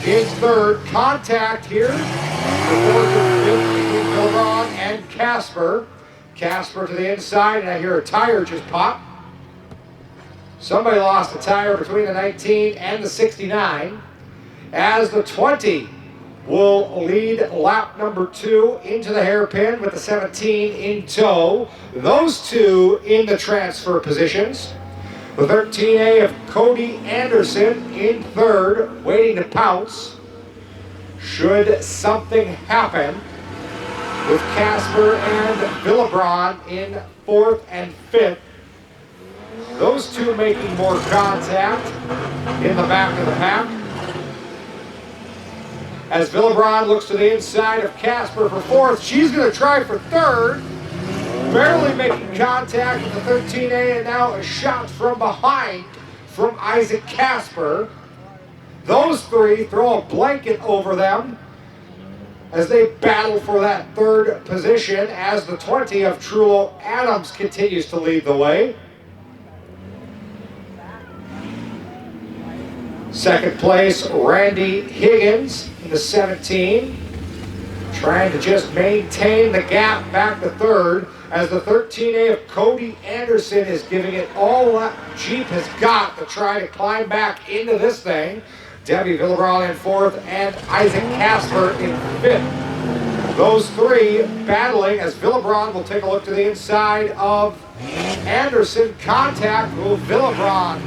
in third. Contact here. The fourth and fifth between Villebron and Casper. Casper to the inside, and I hear a tire just pop. Somebody lost a tire between the 19 and the 69. As the 20 will lead lap number 2 into the hairpin with the 17 in tow. Those two in the transfer positions. The 13A of Cody Anderson in third, waiting to pounce should something happen, with Casper and Villebron in fourth and fifth. Those two making more contact in the back of the pack. As Villebron looks to the inside of Casper for fourth, she's going to try for third. Barely making contact with the 13A, and now a shot from behind from Isaac Casper. Those three throw a blanket over them as they battle for that third position, as the 20 of Trullo Adams continues to lead the way. Second place, Randy Higgins in the 17, trying to just maintain the gap back to third, as the 13A of Cody Anderson is giving it all that Jeep has got to try to climb back into this thing. Debbie Villebron in fourth, and Isaac Casper in fifth. Those three battling, as Villebron will take a look to the inside of Anderson. Contact move, Villebron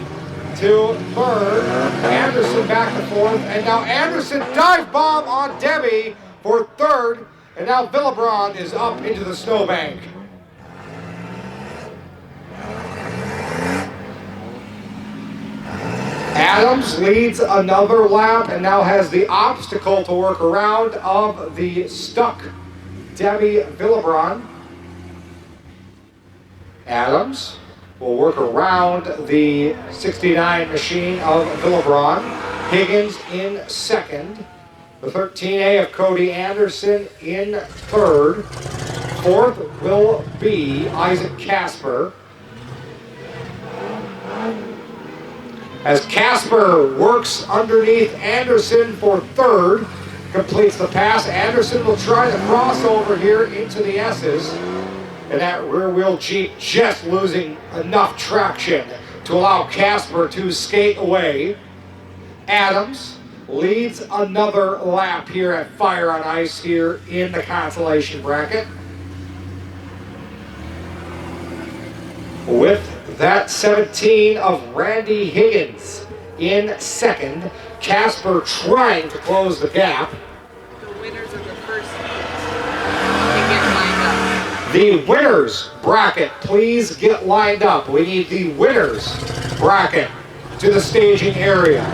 to third, Anderson back to fourth, and now Anderson dive bomb on Debbie for third, and now Villebron is up into the snowbank. Adams leads another lap and now has the obstacle to work around of the stuck Debbie Villebron. Adams will work around the 69 machine of Villebron. Higgins in second. The 13A of Cody Anderson in third. Fourth will be Isaac Casper. As Casper works underneath Anderson for third, completes the pass. Anderson will try the crossover here into the S's. And that rear wheel Jeep just losing enough traction to allow Casper to skate away. Adams leads another lap here at Fire on Ice here in the consolation bracket. With that 17 of Randy Higgins in second. Casper trying to close the gap. The winners of the first heat can get lined up. The winners bracket, please get lined up. We need the winners bracket to the staging area.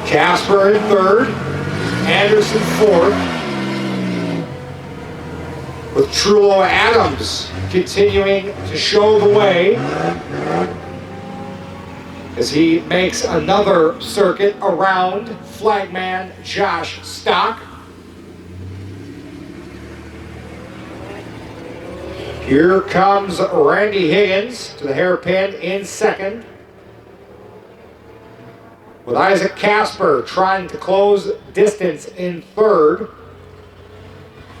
Casper in third, Anderson fourth. with Trullo Adams continuing to show the way as he makes another circuit around flagman Josh Stock. Here comes Randy Higgins to the hairpin in second, with Isaac Casper trying to close distance in third.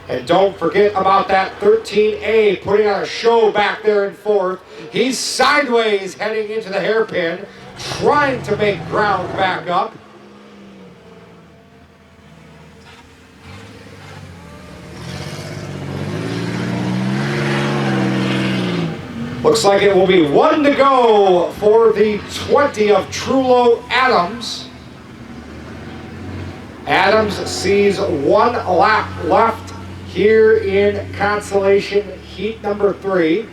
And don't forget about that 13A putting on a show back there in fourth. He's sideways heading into the hairpin, trying to make ground back up. Looks like it will be 1 to go for the 20 of Trullo Adams. Adams sees 1 lap left here in consolation heat number 3,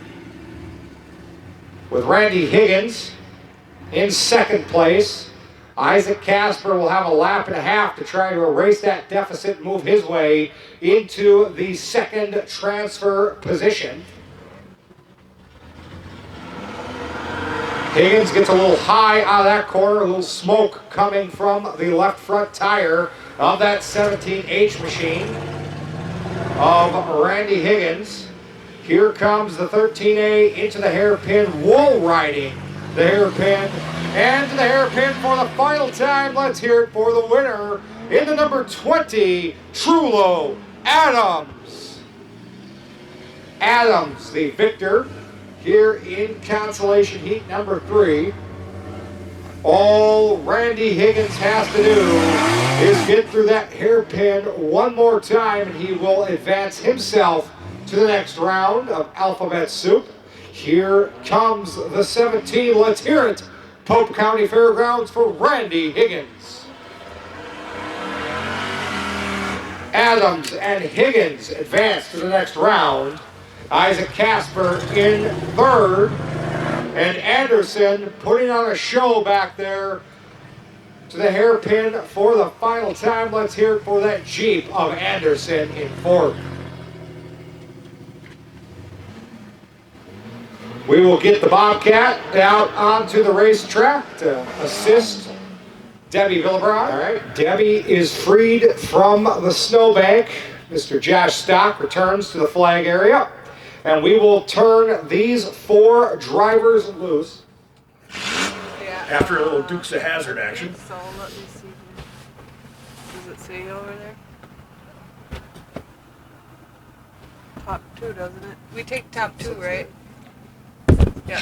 with Randy Higgins in second place. Isaac Casper will have a lap and a half to try to erase that deficit and move his way into the second transfer position. Higgins gets a little high out of that corner, a little smoke coming from the left front tire of that 17H machine of Randy Higgins. Here comes the 13A into the hairpin, wool riding the hairpin, and to the hairpin for the final time. Let's hear it for the winner in the number 20, Trullo Adams. Adams, the victor here in consolation heat number 3. All Randy Higgins has to do is get through that hairpin one more time, and he will advance himself to the next round of Alphabet Soup. Here comes the 17. Let's hear it. Pope County Fairgrounds for Randy Higgins. Adams and Higgins advance to the next round. Isaac Casper in third, and Anderson putting on a show back there to the hairpin for the final time. Let's hear it for that Jeep of Anderson in fourth. We will get the Bobcat out onto the racetrack to assist Debbie Villebron. All right, Debbie is freed from the snowbank. Mr. Josh Stock returns to the flag area, and we will turn these 4 drivers loose. Yeah. After a little Dukes of Hazzard action. So let me see here. Does it say over there? Top 2, doesn't it? We take top 2, right? Yeah.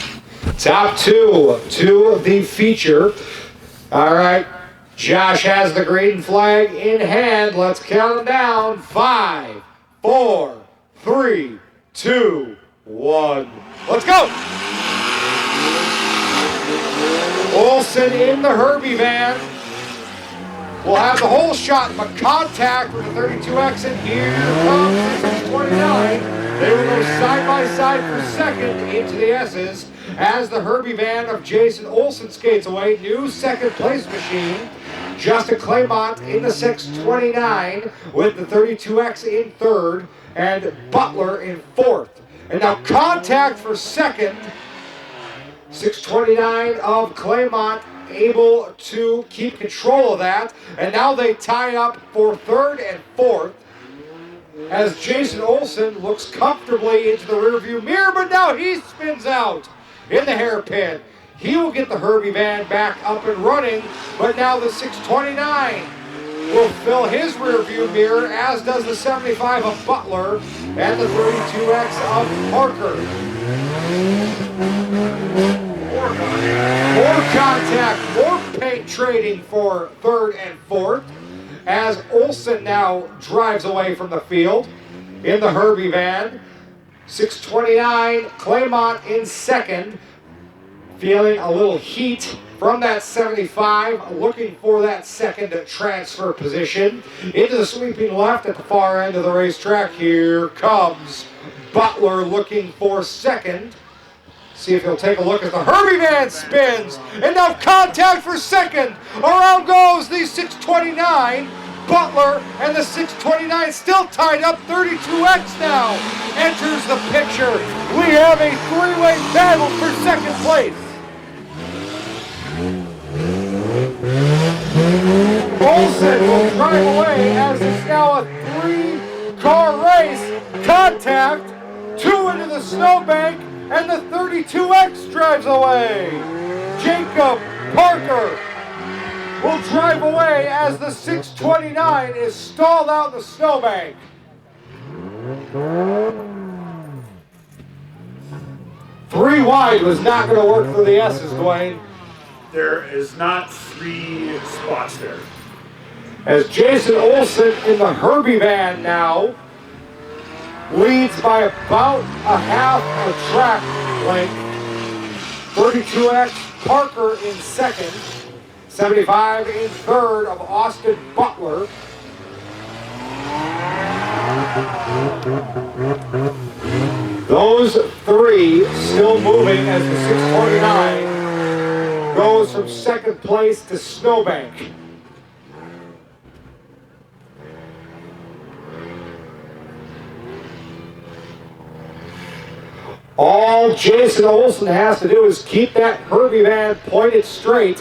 Top 2 to the feature. All right, Josh has the green flag in hand. Let's count them down. 5, 4, 3, 2, 1. Let's go! Olsen in the Herbie van. We'll have the whole shot, but contact with the 32X, and here comes the 629. They will go side by side for second into the S's as the Herbie van of Jason Olsen skates away. New second place machine. Justin Claymont in the 629 with the 32X in third, and Butler in fourth. And now contact for second. 629 of Claymont able to keep control of that, and now they tie up for third and fourth as Jason Olsen looks comfortably into the rearview mirror, but now he spins out in the hairpin. He will get the Herbie van back up and running, but now the 629 will fill his rearview mirror, as does the 75 of Butler and the 32X of Parker. More contact, more paint trading for third and fourth, as Olsen now drives away from the field in the Herbie van. 629, Claymont in second, feeling a little heat from that 75, looking for that second transfer position. Into the sweeping left at the far end of the racetrack, here comes Butler looking for second. See if he'll take a look as the Herbie van spins, and now contact for second. Around goes the 629. Butler and the 629 still tied up. 32X now enters the picture. We have a three-way battle for second place. Olsen will drive away as it's now a three-car race. Contact, 2 into the snowbank, and the 32X drives away. Jacob Parker will drive away as the 629 is stalled out in the snowbank. Three wide was not going to work for the S's, Dwayne. There is not 3 spots there. As Jason Olsen in the Herbie van now leads by about a half a track length. 32X Parker in second. 75 in third of Austin Butler. Those 3 still moving as the 629 goes from second place to snowbank. All Jason Olsen has to do is keep that Herbie van pointed straight,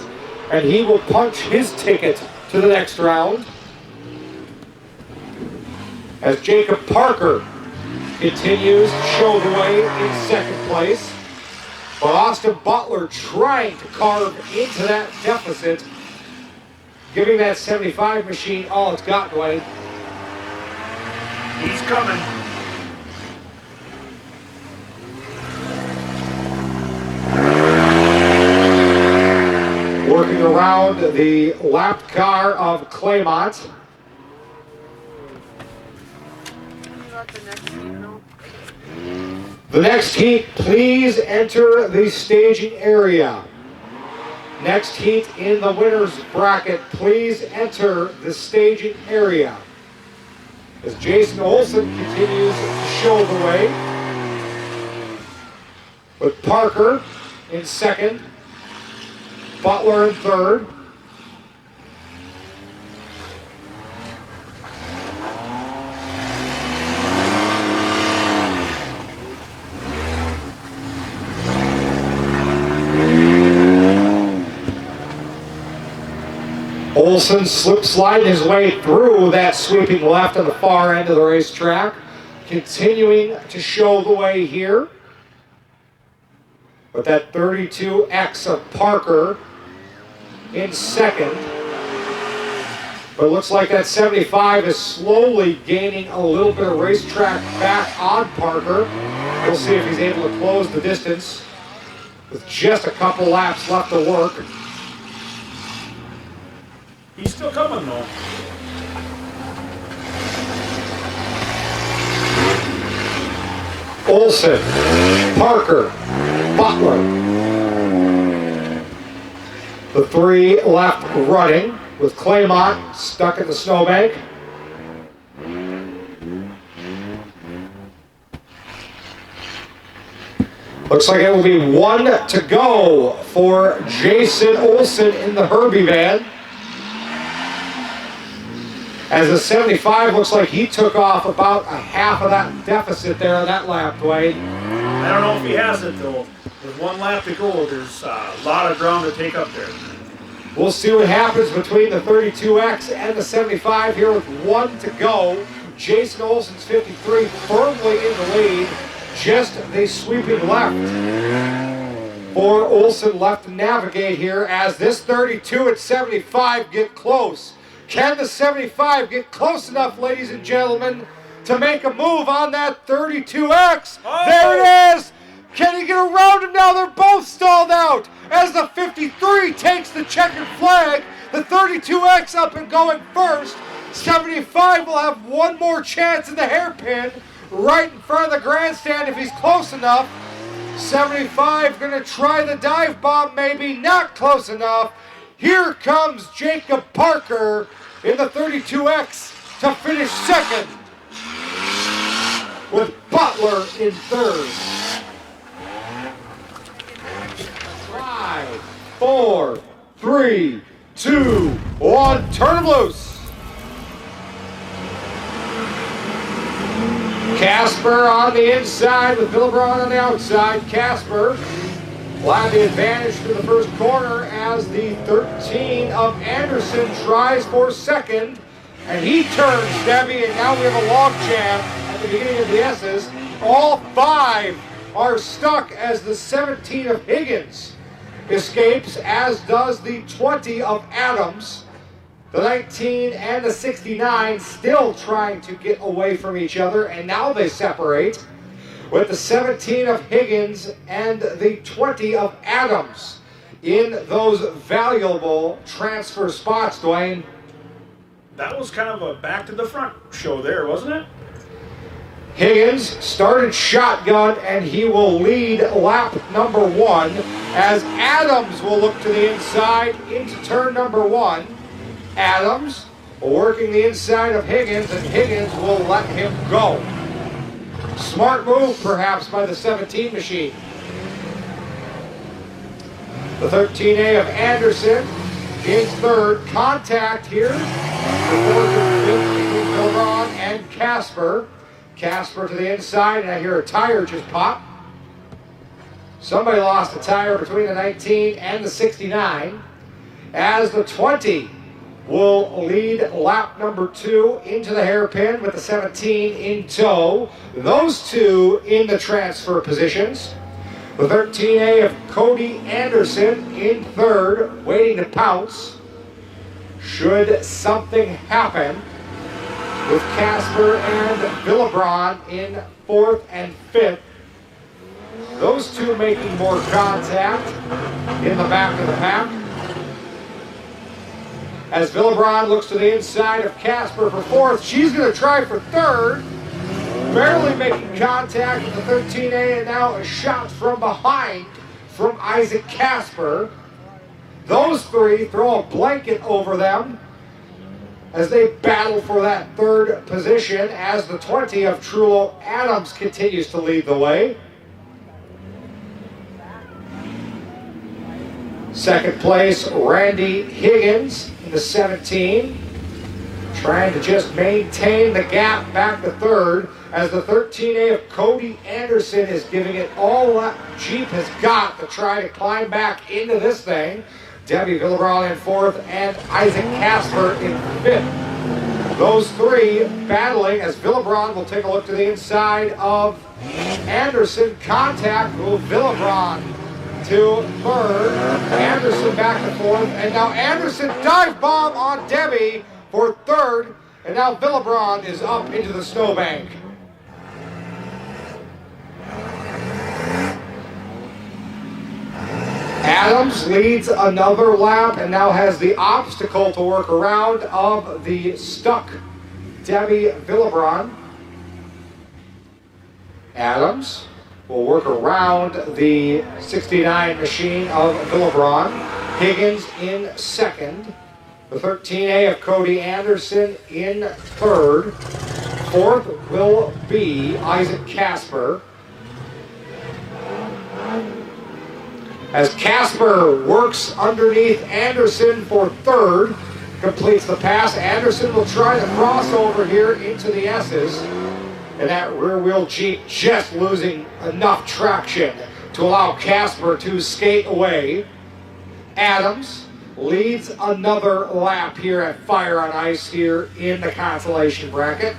and he will punch his ticket to the next round. As Jacob Parker continues to show the way in second place, but Austin Butler trying to carve into that deficit, giving that 75 machine all it's got, Dwayne. He's coming. Working around the lap car of Claymont. The next heat, please enter the staging area. Next heat in the winner's bracket, please enter the staging area. As Jason Olsen continues to show the way, with Parker in second, Butler in third. Olsen sliding his way through that sweeping left on the far end of the racetrack, continuing to show the way here. With that 32X of Parker in second. But it looks like that 75 is slowly gaining a little bit of racetrack back on Parker. We'll see if he's able to close the distance with just a couple laps left to work. He's still coming though. Olsen, Parker, Butler. The 3 left running with Claymont stuck in the snowbank. Looks like it will be 1 to go for Jason Olsen in the Herbie van. As the 75 looks like he took off about a half of that deficit there on that lap, Dwayne. I don't know if he has it though. With 1 lap to go, there's a lot of ground to take up there. We'll see what happens between the 32X and the 75 here with 1 to go. Jason Olsen's 53 firmly in the lead. Just the sweeping left for Olsen left to navigate here as this 32 and 75 get close. Can the 75 get close enough, ladies and gentlemen, to make a move on that 32X? Oh! There it is! Can he get around him now? They're both stalled out as the 53 takes the checkered flag. The 32X up and going first. 75 will have 1 more chance in the hairpin right in front of the grandstand if he's close enough. 75 going to try the dive bomb, maybe not close enough. Here comes Jacob Parker in the 32X to finish second, with Butler in third. 5, 4, 3, 2, 1, turn him loose. Cast Casper on the inside with Villebron on the outside. Casper will have the advantage to the first corner as the 13 of Anderson tries for second. And he turns Debbie, and now we have a log jam at the beginning of the S's. All 5 are stuck as the 17 of Higgins escapes, as does the 20 of Adams. The 19 and the 69 still trying to get away from each other, and now they separate with the 17 of Higgins and the 20 of Adams in those valuable transfer spots, Dwayne. That was kind of a back to the front show there, wasn't it? Higgins started shotgun, and he will lead lap number 1 as Adams will look to the inside into turn number 1. Adams working the inside of Higgins, and Higgins will let him go. Smart move, perhaps, by the 17 machine. The 13A of Anderson in third. Contact here between Villebron and Casper. Casper to the inside, and I hear a tire just pop. Somebody lost a tire between the 19 and the 69. As the 20 will lead lap number 2 into the hairpin with the 17 in tow. Those two in the transfer positions. The 13A of Cody Anderson in third, waiting to pounce should something happen, with Casper and Villebron in 4th and 5th. Those two making more contact in the back of the pack. As Villebron looks to the inside of Casper for 4th, she's going to try for 3rd. Barely making contact with the 13A, and now a shot from behind from Isaac Casper. Those 3 throw a blanket over them as they battle for that 3rd position, as the 20 of Trullo Adams continues to lead the way. Second place, Randy Higgins in the 17, trying to just maintain the gap back to 3rd, as the 13A of Cody Anderson is giving it all that Jeep has got to try to climb back into this thing. Debbie Villebron in 4th and Isaac Casper in 5th. Those 3 battling, as Villebron will take a look to the inside of Anderson. Contact will Villebron to 3rd, Anderson back to 4th, and now Anderson dive bomb on Debbie for 3rd, and now Villebron is up into the snowbank. Adams leads another lap and now has the obstacle to work around of the stuck Debbie Villebron. Adams will work around the 69 machine of Villebron. Higgins in 2nd. The 13A of Cody Anderson in 3rd. 4th will be Isaac Casper. As Casper works underneath Anderson for 3rd, completes the pass. Anderson will try the crossover here into the S's. And that rear wheel Jeep just losing enough traction to allow Casper to skate away. Adams leads another lap here at Fire on Ice here in the consolation bracket.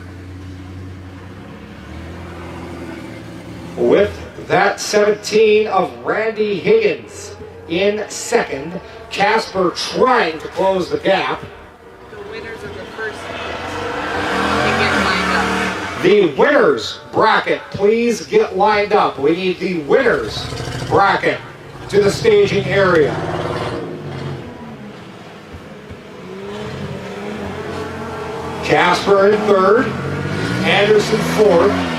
With that 17 of Randy Higgins in 2nd. Casper trying to close the gap. The winners of the first can get lined up. The winners bracket, please get lined up. We need the winners bracket to the staging area. Casper in 3rd, Anderson 4th.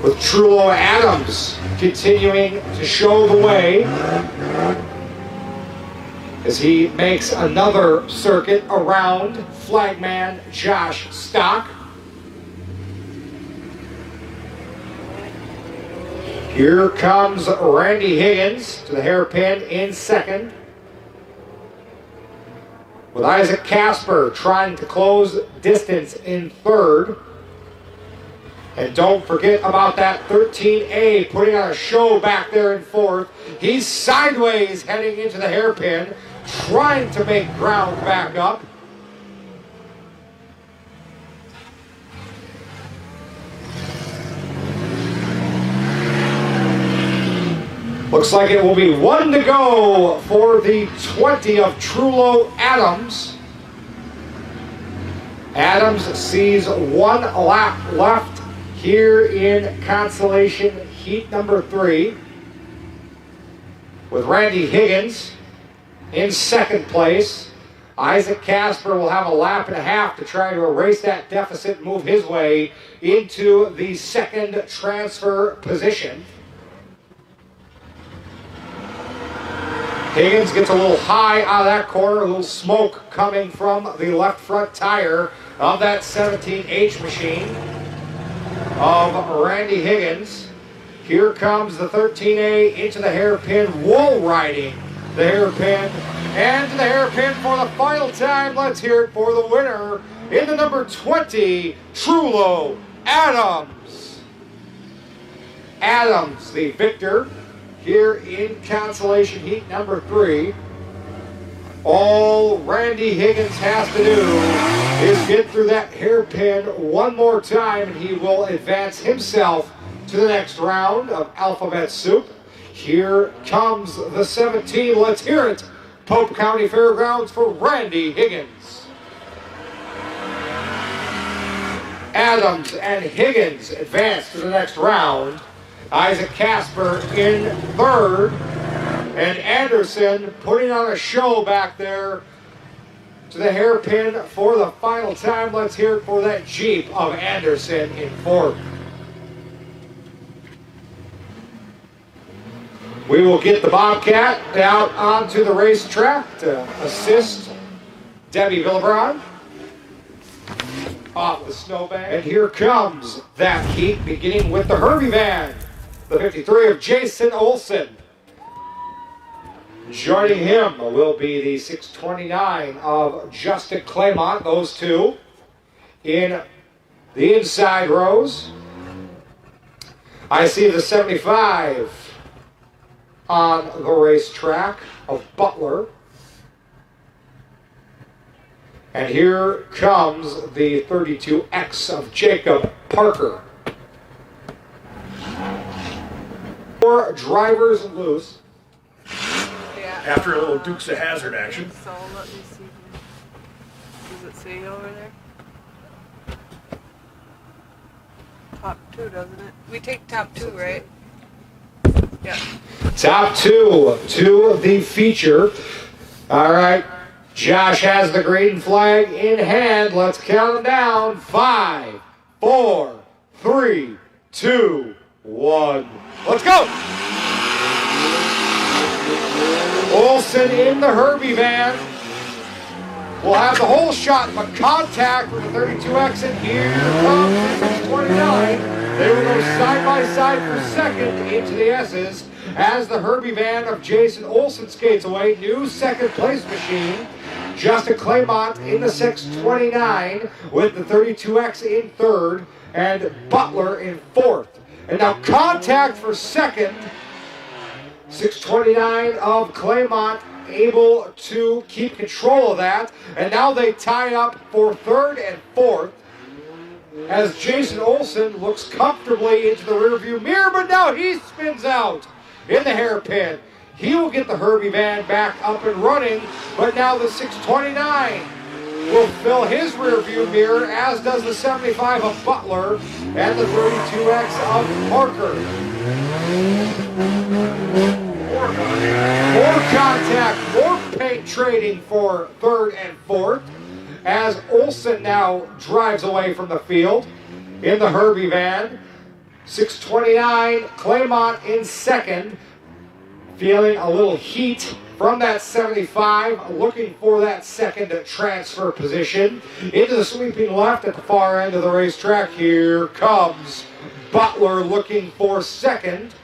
With Trullo Adams continuing to show the way as he makes another circuit around flagman Josh Stock. Here comes Randy Higgins to the hairpin in 2nd. With Isaac Casper trying to close distance in 3rd. And don't forget about that 13A putting on a show back there in fourth. He's sideways heading into the hairpin, trying to make ground back up. Looks like it will be 1 to go for the 20 of Trullo Adams. Adams sees 1 lap left here in consolation heat number 3, with Randy Higgins in second place. Isaac Casper will have a lap and a half to try to erase that deficit and move his way into the second transfer position. Higgins gets a little high out of that corner, a little smoke coming from the left front tire of that 17H machine of Randy Higgins. Here comes the 13A into the hairpin, wool riding the hairpin, and to the hairpin for the final time. Let's hear it for the winner in the number 20, Trullo Adams. Adams, the victor, here in consolation heat number 3. All Randy Higgins has to do is get through that hairpin one more time, and he will advance himself to the next round of Alphabet Soup. Here comes the 17. Let's hear it. Pope County Fairgrounds for Randy Higgins. Adams and Higgins advance to the next round. Isaac Casper in third, and Anderson putting on a show back there to the hairpin for the final time. Let's hear it for that Jeep of Anderson in fourth. We will get the Bobcat out onto the racetrack to assist Debbie Villebron off the snowbank. And here comes that heat, beginning with the Herbie van. The 53 of Jason Olson. Joining him will be the 629 of Justin Claymont. Those two in the inside rows. I see the 75 on the racetrack of Butler. And here comes the 32X of Jacob Parker. 4 drivers loose. Yeah. After a little Dukes of Hazzard action. So let me see. Does it say over there? Top 2, doesn't it? We take top 2, right? Yeah. Top 2 to the feature. All right. Josh has the green flag in hand. Let's count them down. 5, 4, 3, 2, 1. Let's go! Olsen in the Herbie van. We'll have the whole shot, but contact with the 32X, and here comes the 629. They will go side by side for second into the S's as the Herbie van of Jason Olsen skates away. New second place machine. Justin Claymont in the 629 with the 32X in third, and Butler in fourth. And now contact for second. 629 of Claymont able to keep control of that. And now they tie up for third and fourth as Jason Olsen looks comfortably into the rearview mirror, but now he spins out in the hairpin. He will get the Herbie van back up and running, but now the 629 will fill his rearview mirror, as does the 75 of Butler and the 32X of Parker. More contact, more paint trading for third and fourth, as Olsen now drives away from the field in the Herbie van. 629, Claymont in second, feeling a little heat from that 75, looking for that second transfer position. Into the sweeping left at the far end of the racetrack. Here comes Butler looking for second.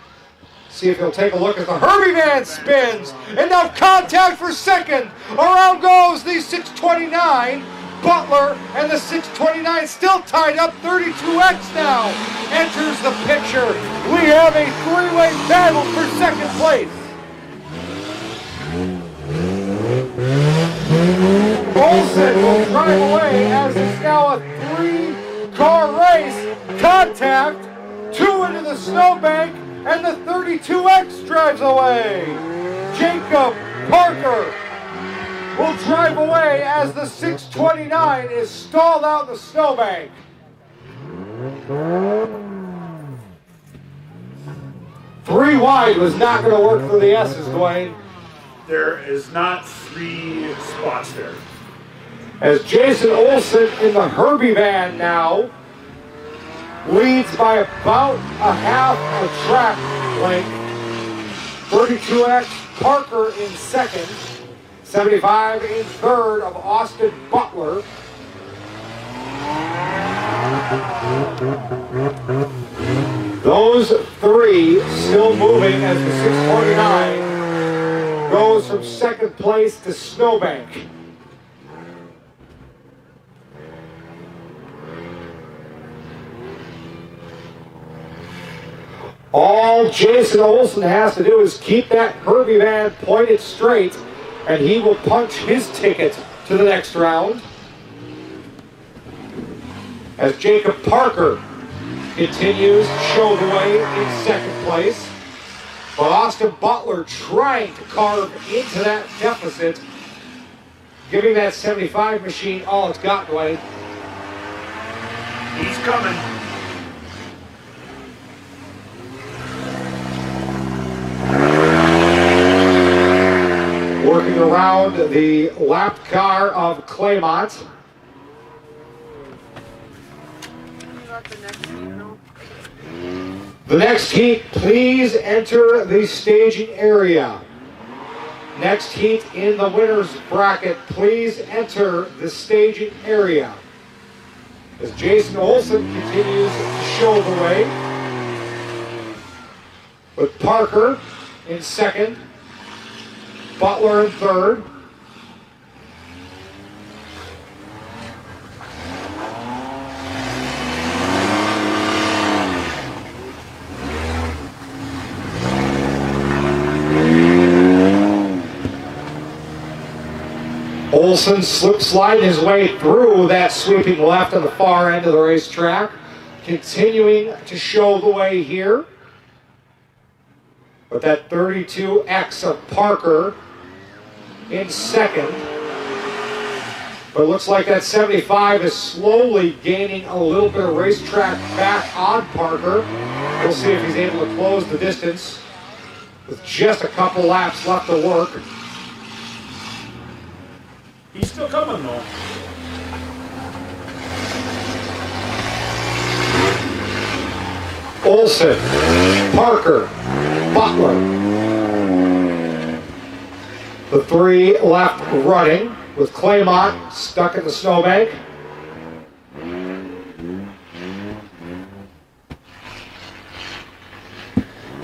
See if he'll take a look as the Herbie van spins. And now contact for second. Around goes the 629. Butler, and the 629 still tied up. 32X now enters the picture. We have a three-way battle for second place. Olsen will drive away as it's now a three-car race. Contact, two into the snowbank, and the 32X drives away. Jacob Parker will drive away as the 629 is stalled out in the snowbank. Three wide was not going to work for the S's, Dwayne. There is not 3 spots there. As Jason Olsen in the Herbie van now leads by about a half a track length. 32X Parker in second. 75 in third of Austin Butler. Those three still moving as the 629 goes from second place to snowbank. All Jason Olsen has to do is keep that Herbie van pointed straight, and he will punch his ticket to the next round. As Jacob Parker continues to show the way in second place. But Austin Butler trying to carve into that deficit, giving that 75 machine all it's got, Dwayne. He's coming. Working around the lap car of Claymont. The next heat, please enter the staging area. Next heat in the winner's bracket, please enter the staging area. As Jason Olsen continues to show the way, with Parker in second, Butler in third. Olsen sliding his way through that sweeping left on the far end of the racetrack, continuing to show the way here. But that 32X of Parker in second. But it looks like that 75 is slowly gaining a little bit of racetrack back on Parker. We'll see if he's able to close the distance with just a couple laps left to work. He's still coming though. Olsen, Parker, Butler. The three left running with Claymont stuck in the snowbank.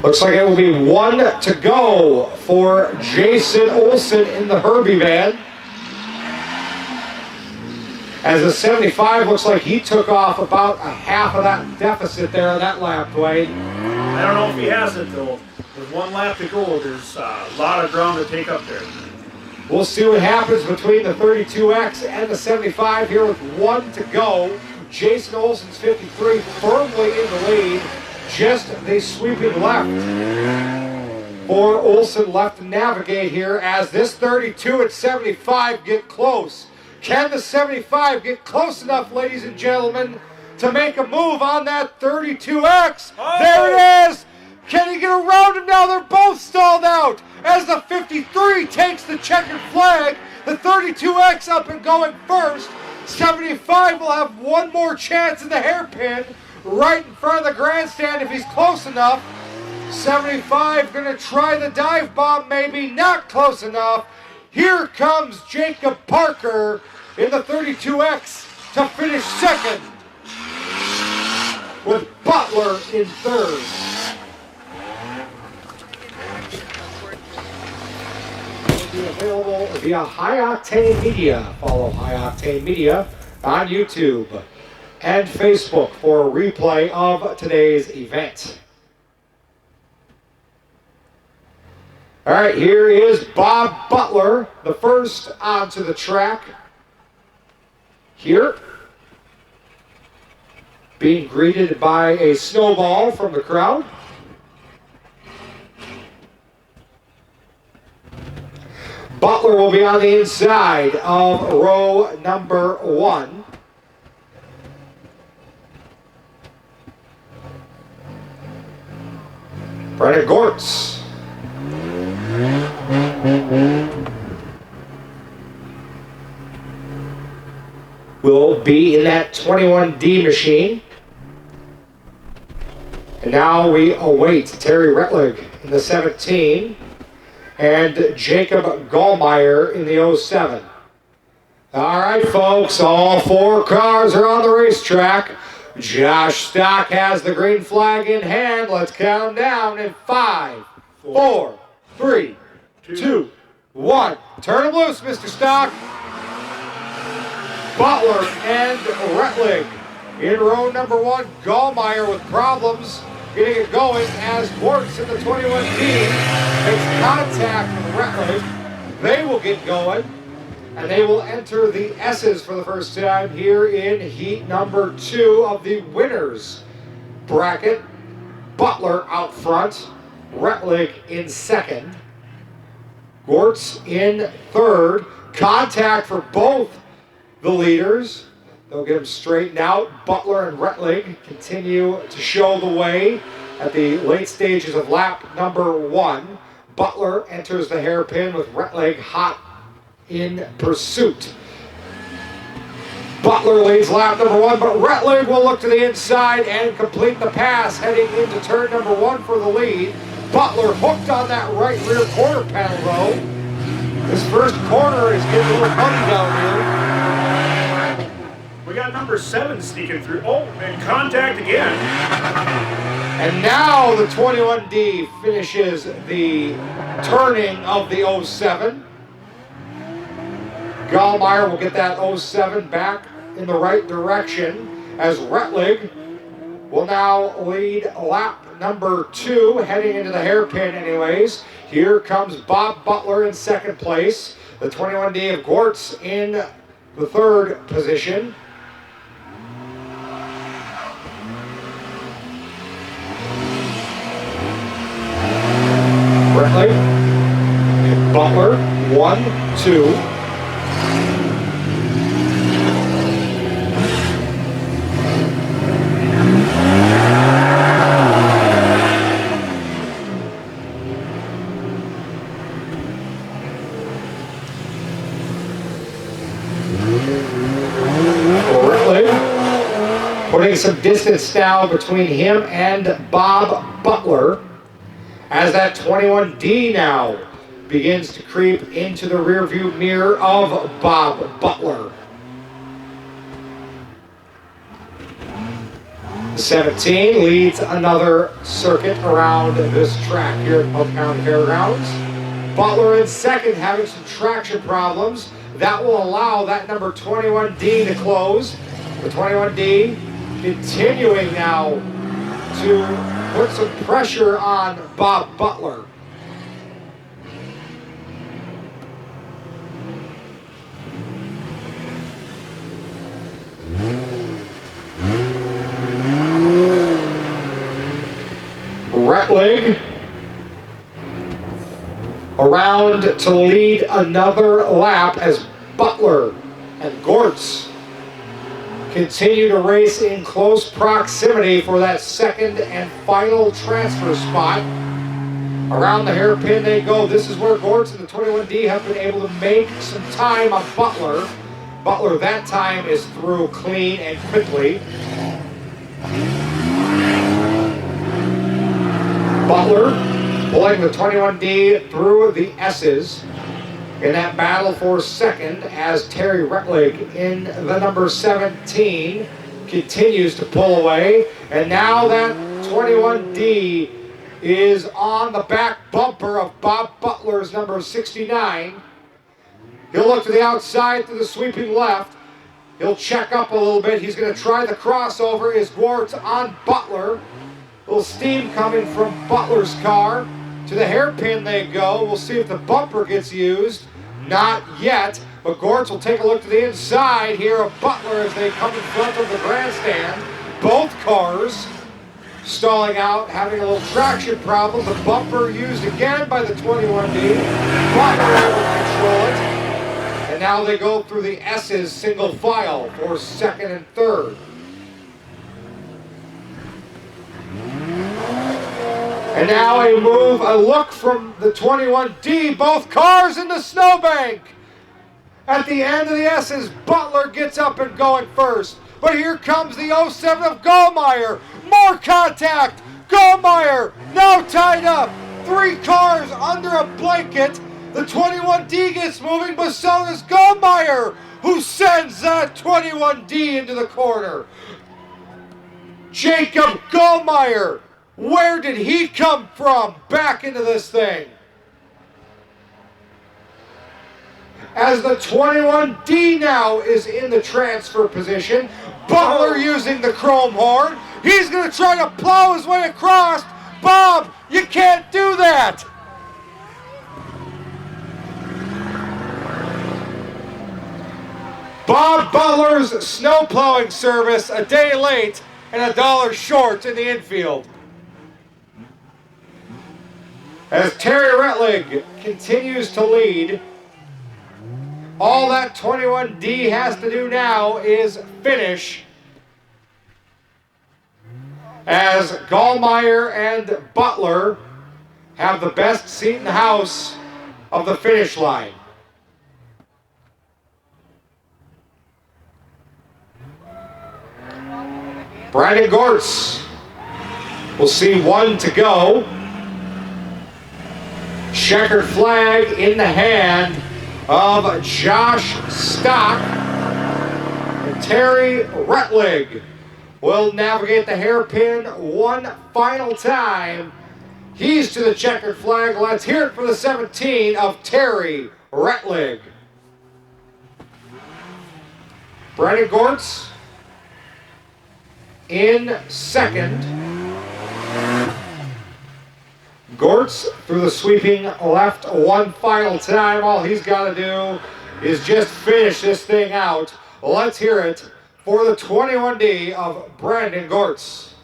Looks like it will be one to go for Jason Olsen in the Herbie van. As the 75 looks like he took off about a half of that deficit there on that lap, Dwayne. I don't know if he has it though. With one lap to go, there's a lot of ground to take up there. We'll see what happens between the 32X and the 75 here with one to go. Jason Olsen's 53 firmly in the lead. Just the sweeping left for Olsen left to navigate here as this 32 and 75 get close. Can the 75 get close enough, ladies and gentlemen, to make a move on that 32X? Oh. There it is! Can he get around him now? They're both stalled out as the 53 takes the checkered flag. The 32X up and going first. 75 will have one more chance in the hairpin right in front of the grandstand if he's close enough. 75 going to try the dive bomb, maybe not close enough. Here comes Jacob Parker in the 32X to finish second, with Butler in third. be available via High Octane Media. Follow High Octane Media on YouTube and Facebook for a replay of today's event. All right, here is Bob Butler, the first onto the track. Here, being greeted by a snowball from the crowd. Butler will be on the inside of row number 1. Brennan Gortz will be in that 21D machine. And now we await Terry Retlig in the 17 and Jacob Gallmeyer in the 07. All right, folks, all 4 cars are on the racetrack. Josh Stock has the green flag in hand. Let's count down in 5, 4, 3, 2, 1. Turn him loose, Mr. Stock. Butler and Retlig in row number 1. Gallmeyer with problems getting it going as Gortz in the 21D makes contact with Retlig. They will get going, and they will enter the S's for the first time here in heat number 2 of the winners bracket. Butler out front, Retlig in second, Gortz in third. Contact for both the leaders. They'll get them straightened out. Butler and Retlig continue to show the way at the late stages of lap number 1. Butler enters the hairpin with Retlig hot in pursuit. Butler leads lap number 1, but Retlig will look to the inside and complete the pass heading into turn number 1 for the lead. Butler hooked on that right rear quarter panel though. This first corner is getting a little muddy down here. We got number 7 sneaking through. Oh, and contact again. And now the 21D finishes the turning of the 07. Gallmeyer will get that 07 back in the right direction as Retlig will now lead lap number 2, heading into the hairpin anyways. Here comes Bob Butler in second place. The 21D of Gortz in the third position. Retlig and Butler, 1, 2. Putting some distance now between him and Bob Butler as that 21D now begins to creep into the rearview mirror of Bob Butler. The 17 leads another circuit around this track here at Polk County Fairgrounds. Butler in second, having some traction problems. That will allow that number 21D to close. The 21D continuing now to put some pressure on Bob Butler. Retlig around to lead another lap as Butler and Gortz continue to race in close proximity for that second and final transfer spot. Around the hairpin they go. This is where Gortz and the 21D have been able to make some time on Butler. Butler that time is through clean and quickly. Butler pulling the 21D through the S's in that battle for second as Terry Retlig in the number 17 continues to pull away. And now that 21D is on the back bumper of Bob Butler's number 69. He'll look to the outside to the sweeping left. He'll check up a little bit. He's going to try the crossover. Is Gwartz on Butler. A little steam coming from Butler's car. To the hairpin they go. We'll see if the bumper gets used. Not yet. But Gwartz will take a look to the inside here of Butler as they come in front of the grandstand. Both cars stalling out, having a little traction problem. The bumper used again by the 21D. Butler able to control it. And now they go through the S's single file for second and third. And now a look from the 21D. Both cars in the snowbank. At the end of the S's, Butler gets up and going first. But here comes the 07 of Gallmeyer. More contact. Gallmeyer now tied up. 3 cars under a blanket. The 21D gets moving, but so does Gallmeyer, who sends that 21D into the corner. Jacob Gallmeyer, where did he come from back into this thing? As the 21D now is in the transfer position, Butler using the chrome horn. He's going to try to plow his way across. Bob, you can't do that. Bob Butler's snow plowing service a day late and $1 short in the infield. As Terry Retlig continues to lead, all that 21D has to do now is finish, as Gallmeyer and Butler have the best seat in the house of the finish line. Brandon Gwartz will see 1 to go. Checkered flag in the hand of Josh Stock. And Terry Retlig will navigate the hairpin one final time. He's to the checkered flag. Let's hear it for the 17 of Terry Retlig. Brandon Gwartz in second. Gwartz through the sweeping left one final time. All he's got to do is just finish this thing out. Let's hear it for the 21D of Brandon Gwartz.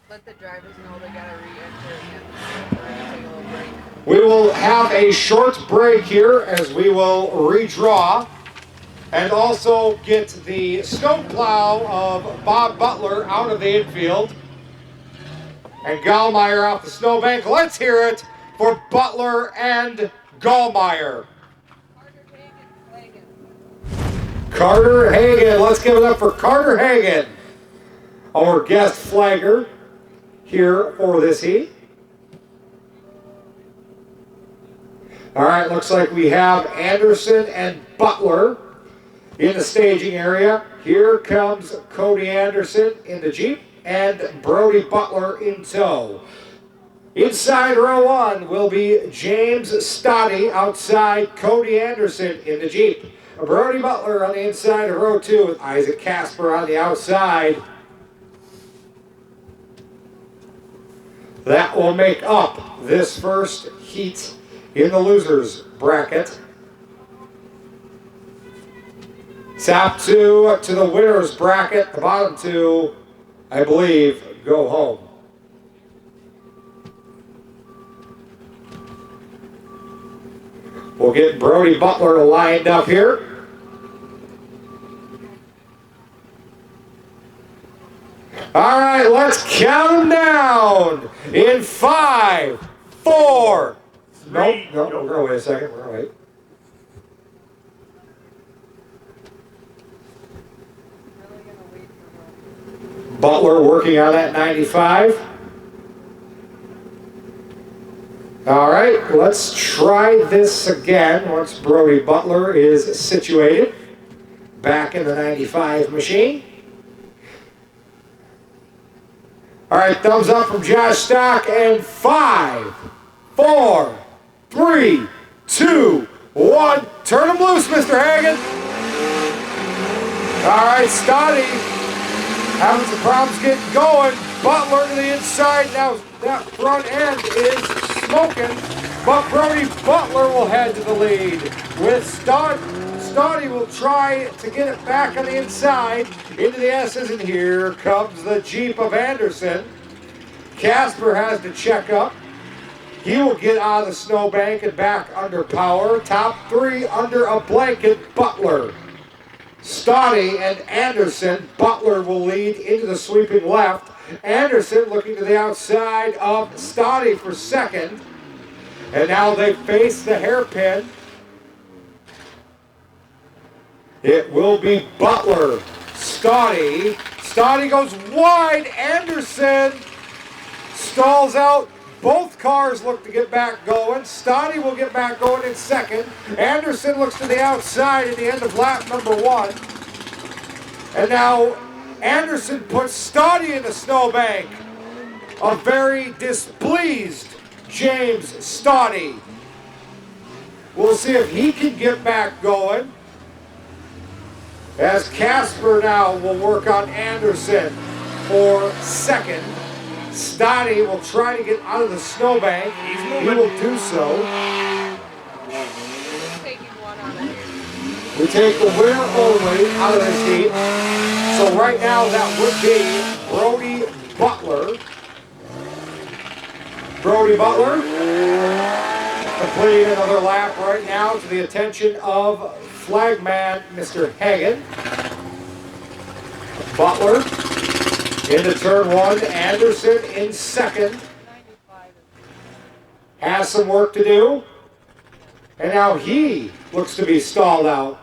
Let the drivers know they got to re-enter again. We're going to take a little break. We will have a short break here as we will redraw and also get the snowplow of Bob Butler out of the infield and Gallmeyer off the snowbank. Let's hear it for Butler and Gallmeyer. Carter Hagan. Let's give it up for Carter Hagan, our guest flagger here for this heat. All right, looks like we have Anderson and Butler in the staging area. Here comes Cody Anderson in the Jeep and Brody Butler in tow. Inside row 1 will be James Stoddy, outside Cody Anderson in the Jeep. Brody Butler on the inside of row 2 with Isaac Casper on the outside. That will make up this first heat in the losers bracket. Top 2 to the winners bracket. The bottom 2, I believe, go home. We'll get Brody Butler lined up here. All right, let's count them down in 5, 4. Nope, we're gonna wait a second. We're gonna wait. Butler working on that 95. All right, let's try this again once Brody Butler is situated back in the 95 machine. All right, thumbs up from Josh Stock, and 5, 4, 3, 2, 1. Turn him loose, Mr. Hagen. All right, Stotty having some problems getting going. Butler to the inside. Now that front end is smoking, but Brody Butler will head to the lead with Stotty will try to get it back on the inside into the S's, and here comes the Jeep of Anderson. Casper has to check up. He will get out of the snowbank and back under power. Top 3 under a blanket. Butler, Stotty, and Anderson. Butler will lead into the sweeping left. Anderson looking to the outside of Stotty for second. And now they face the hairpin. It will be Butler, Stotty. Stotty goes wide. Anderson stalls out. Both cars look to get back going. Stotty will get back going in second. Anderson looks to the outside at the end of lap number 1. And now Anderson puts Stotty in the snowbank. A very displeased James Stotty. We'll see if he can get back going, as Casper now will work on Anderson for second. Stotty will try to get out of the snowbank. He will do so. We take the winner only out of this heat. So right now that would be Brody Butler. Brody Butler completing another lap right now to the attention of flagman Mr. Hagen. Butler into turn 1. Anderson in second. Has some work to do. And now he looks to be stalled out.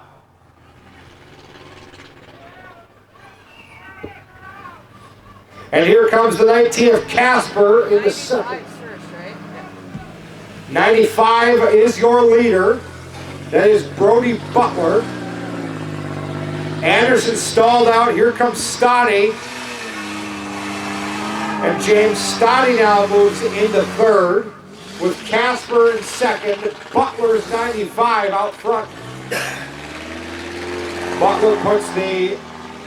And here comes the 19 of Casper in the second. 95 is your leader. That is Brody Butler. Anderson stalled out. Here comes Stotty. And James Stotty now moves into third, with Casper in second. Butler's 95 out front. Butler puts the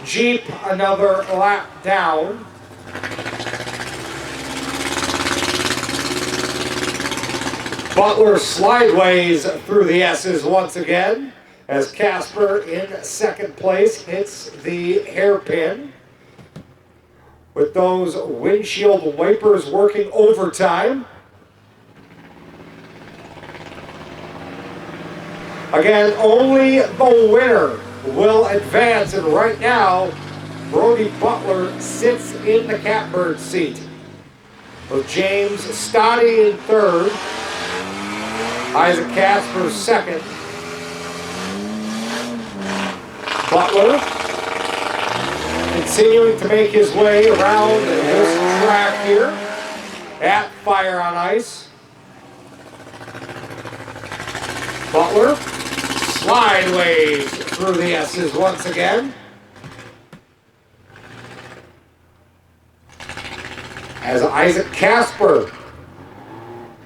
Jeep another lap down. Butler slideways through the S's once again, as Casper in second place hits the hairpin. With those windshield wipers working overtime. Again, only the winner will advance, and right now, Brody Butler sits in the catbird seat, with James Stotty in third, Isaac Casper second. Butler continuing to make his way around this track here at Fire on Ice. Butler slideways through the S's once again, as Isaac Casper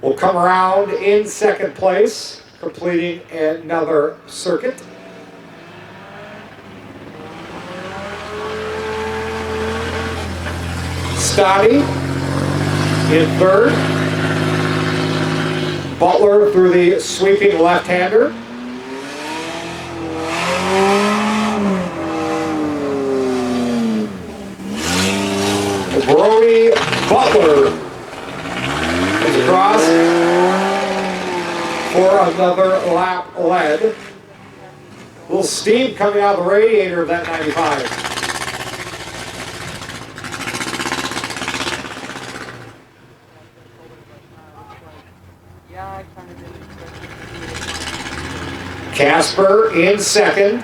will come around in second place, completing another circuit. Stotty in third. Butler through the sweeping left-hander. Brody Butler is across for another lap led. A little steam coming out of the radiator of that 95. Casper in second,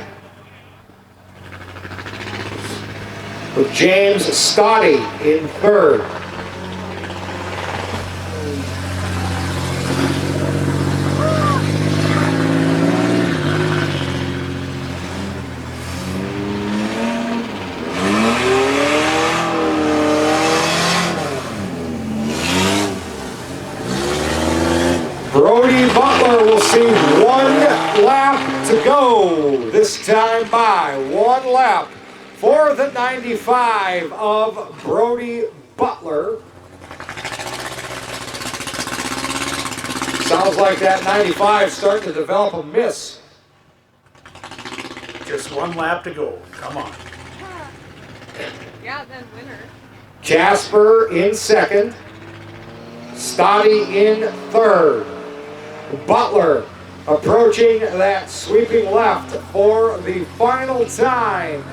with James Stotty in third. See, 1 lap to go. This time by 1 lap for the 95 of Brody Butler. Sounds like that 95 starting to develop a miss. Just 1 lap to go. Come on. Yeah, then winner. Casper in second. Stoddy in third. Butler approaching that sweeping left for the final time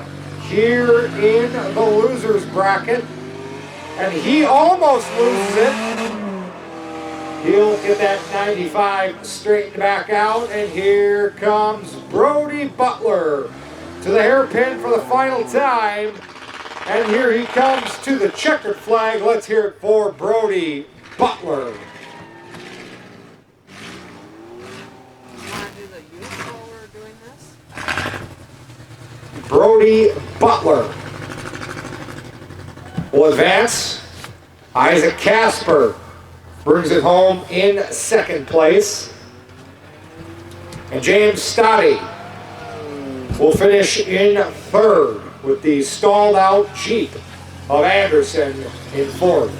here in the losers bracket. And he almost loses it. He'll get that 95 straightened back out, and here comes Brody Butler to the hairpin for the final time. And here he comes to the checkered flag. Let's hear it for Brody Butler. Want to do the youth while we're doing this? Brody Butler will advance. Isaac Casper brings it home in second place. And James Stoddy will finish in third with the stalled out Jeep of Anderson in fourth.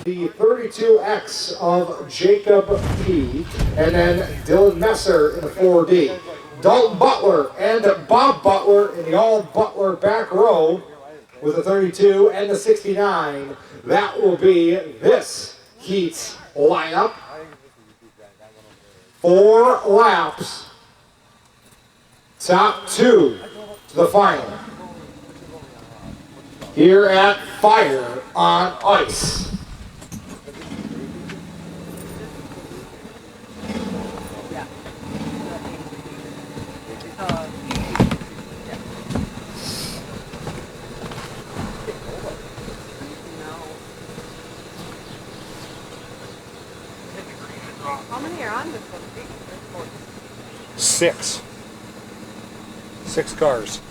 The 32X of Jacob P. and then Dylan Messer in the 4D. Dalton Butler and Bob Butler in the all Butler back row with the 32 and the 69. That will be this heat's lineup. 4 laps. Top 2 to the final. Here at Fire on Ice. How many are on this one? 6. 6 cars.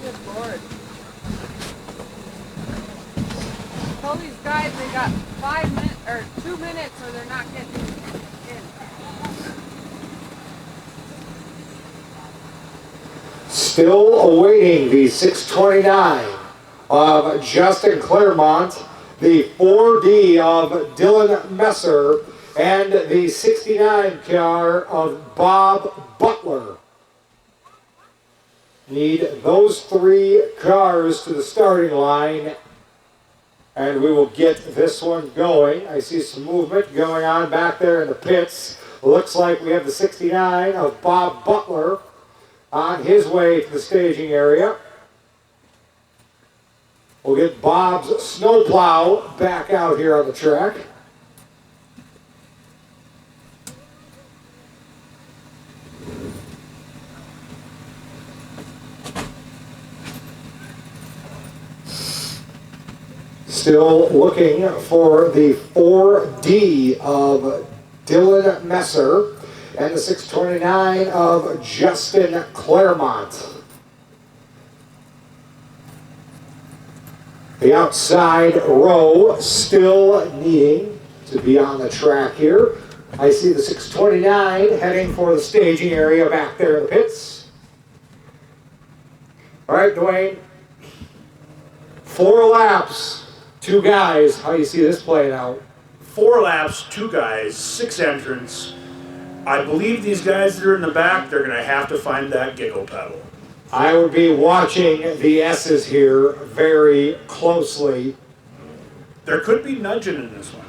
Good Lord. Tell these guys they got 5 minutes or 2 minutes or they're not getting in. Still awaiting the 629 of Justin Claremont, the 4D of Dylan Messer, and the 69 car of Bob Butler. Need those 3 cars to the starting line, and we will get this one going. I see some movement going on back there in the pits. Looks like we have the 69 of Bob Butler on his way to the staging area. We'll get Bob's snowplow back out here on the track. Still looking for the 4D of Dylan Messer and the 629 of Justin Claremont. The outside row still needing to be on the track here. I see the 629 heading for the staging area back there in the pits. All right, Dwayne. 4 laps. 2 guys. How do you see this playing out? 4 laps, 2 guys, 6 entrants. I believe these guys that are in the back, they're going to have to find that giggle pedal. I would be watching the S's here very closely. There could be nudging in this one.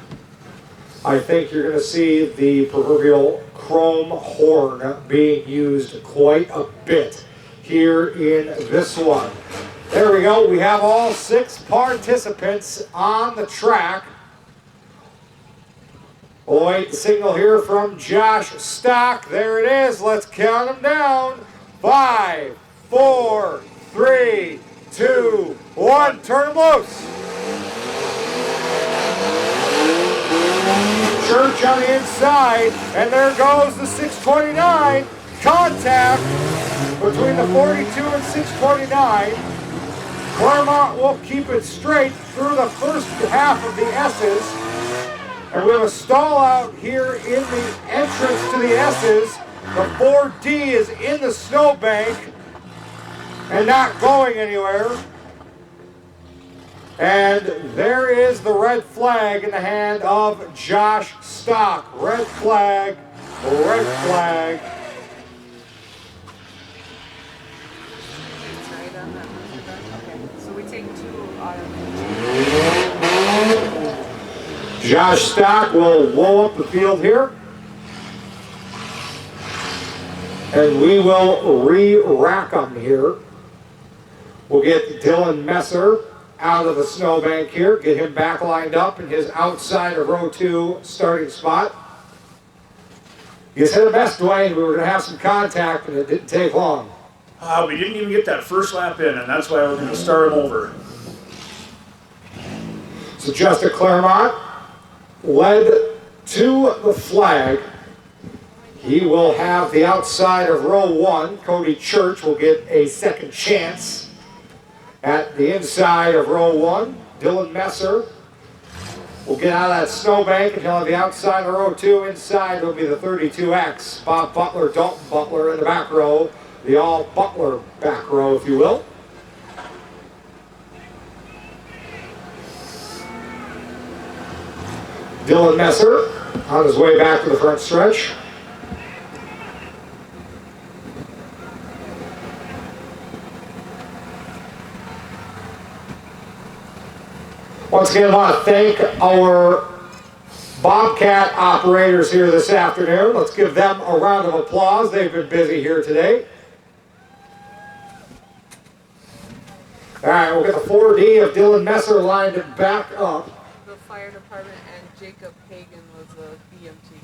I think you're going to see the proverbial chrome horn being used quite a bit here in this one. There we go. We have all 6 participants on the track. We'll wait the signal here from Josh Stock. There it is. Let's count them down. 5, 4, 3, 2, 1. Turn them loose. Church on the inside. And there goes the 629. contact between the 42 and 629. Claremont will keep it straight through the first half of the S's. And we have a stall out here in the entrance to the S's. The 4D is in the snowbank and not going anywhere. And there is the red flag in the hand of Josh Stock. Red flag, red flag. Okay, so we take 2 out of Josh Stock will blow up the field here. And we will re-rack them here. We'll get Dylan Messer out of the snowbank here, get him back lined up in his outside of row 2 starting spot. You said the best, Dwayne. We were going to have some contact, and it didn't take long. We didn't even get that first lap in, and that's why we're going to start them over. So Justin Claremont led to the flag. He will have the outside of row 1. Cody Church will get a second chance at the inside of row 1. Dylan Messer will get out of that snowbank and he'll have the outside of row 2. Inside will be the 32X. Bob Butler, Dalton Butler in the back row. The all Butler back row, if you will. Dylan Messer on his way back to the front stretch. Once again, I want to thank our Bobcat operators here this afternoon. Let's give them a round of applause. They've been busy here today. All right, we'll get the 4D of Dylan Messer lined back up. the fire department, and Jacob Hagan was the BMT.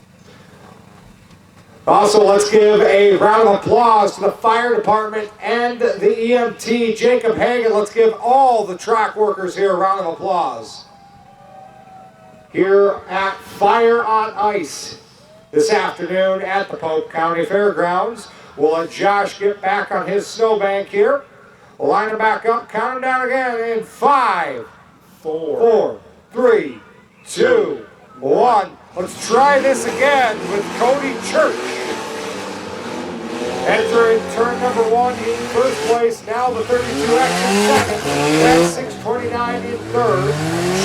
Also, let's give a round of applause to the fire department and the EMT, Jacob Hagan. Let's give all the track workers here a round of applause. Here at Fire on Ice this afternoon at the Polk County Fairgrounds. We'll let Josh get back on his snowbank here. We'll line him back up, count him down again in 5, 4, 3, 2, 1. Let's try this again with Cody Church. Entering turn number 1 in first place, now the 32X in second, then 629 in third.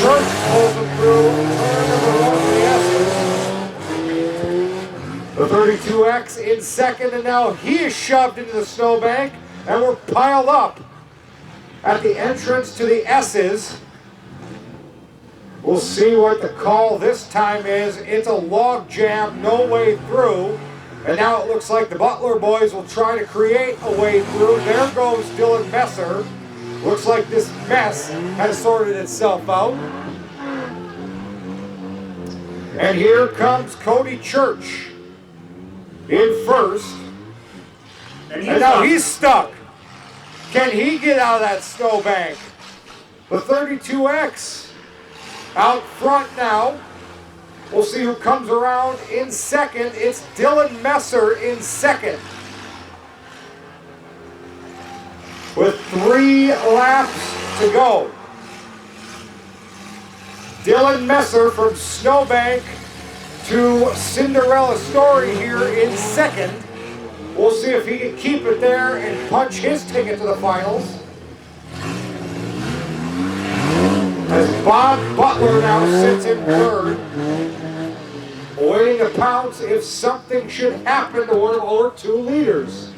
Church pulls him through turn number 1 for the S's. The 32X in second, and now he is shoved into the snowbank, and we're piled up at the entrance to the S's. We'll see what the call this time is. It's a log jam, no way through. And now it looks like the Butler boys will try to create a way through. There goes Dylan Messer. Looks like this mess has sorted itself out. And here comes Cody Church in first. And now he's stuck. Can he get out of that snowbank? The 32X out front now. We'll see who comes around in second. It's Dylan Messer in second. With 3 laps to go. Dylan Messer from Snowbank to Cinderella Story here in second. We'll see if he can keep it there and punch his ticket to the finals. As Bob Butler now sits in third, waiting to pounce if something should happen to one of our 2 leaders.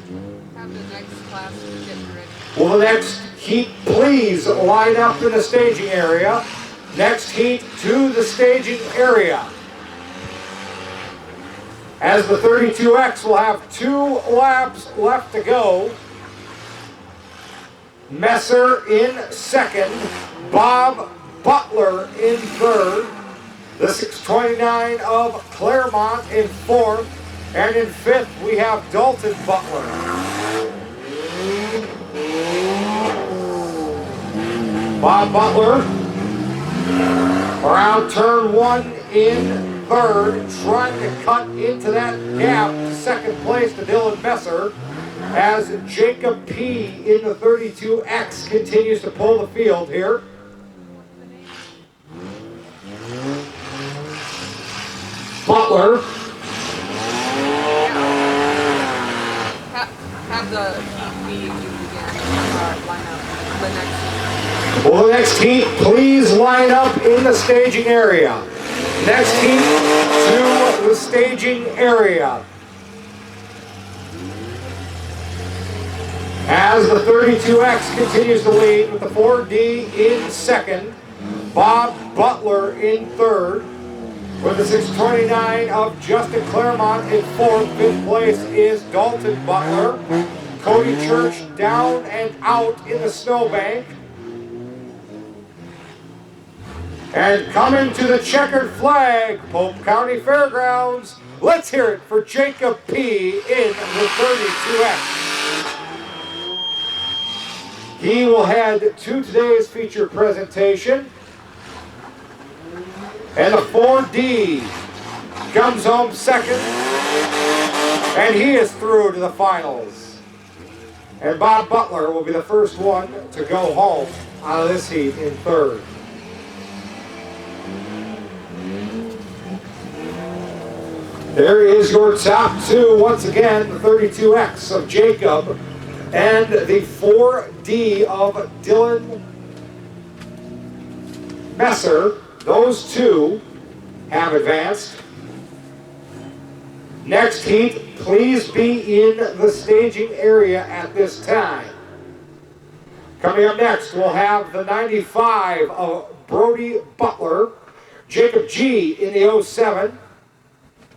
Have the next class getting ready. Will the next heat please line up in the staging area? Next heat to the staging area. As the 32X will have 2 laps left to go. Messer in second, Bob Butler in third, the 629 of Claremont in fourth, and in fifth we have Dalton Butler. Bob Butler around turn 1 in third, trying to cut into that gap, second place to Dylan Messer, as Jacob P. in the 32X continues to pull the field here. Butler. Have the meeting again, line up the next. Will the next heat please line up in the staging area? Next heat to the staging area. As the 32X continues to lead with the 4D in second, Bob Butler in third, with the 629 of Justin Claremont in fourth. Fifth place is Dalton Butler. Cody Church down and out in the snowbank. And coming to the checkered flag, Polk County Fairgrounds, let's hear it for Jacob P. in the 32X. He will head to today's feature presentation. And the 4D comes home second, and he is through to the finals. And Bob Butler will be the first one to go home out of this heat in third. There is your top two, once again, the 32X of Jacob and the 4D of Dylan Messer. Those two have advanced. Next heat, please be in the staging area at this time. Coming up next, we'll have the 95 of Brody Butler, Jacob G in the 07,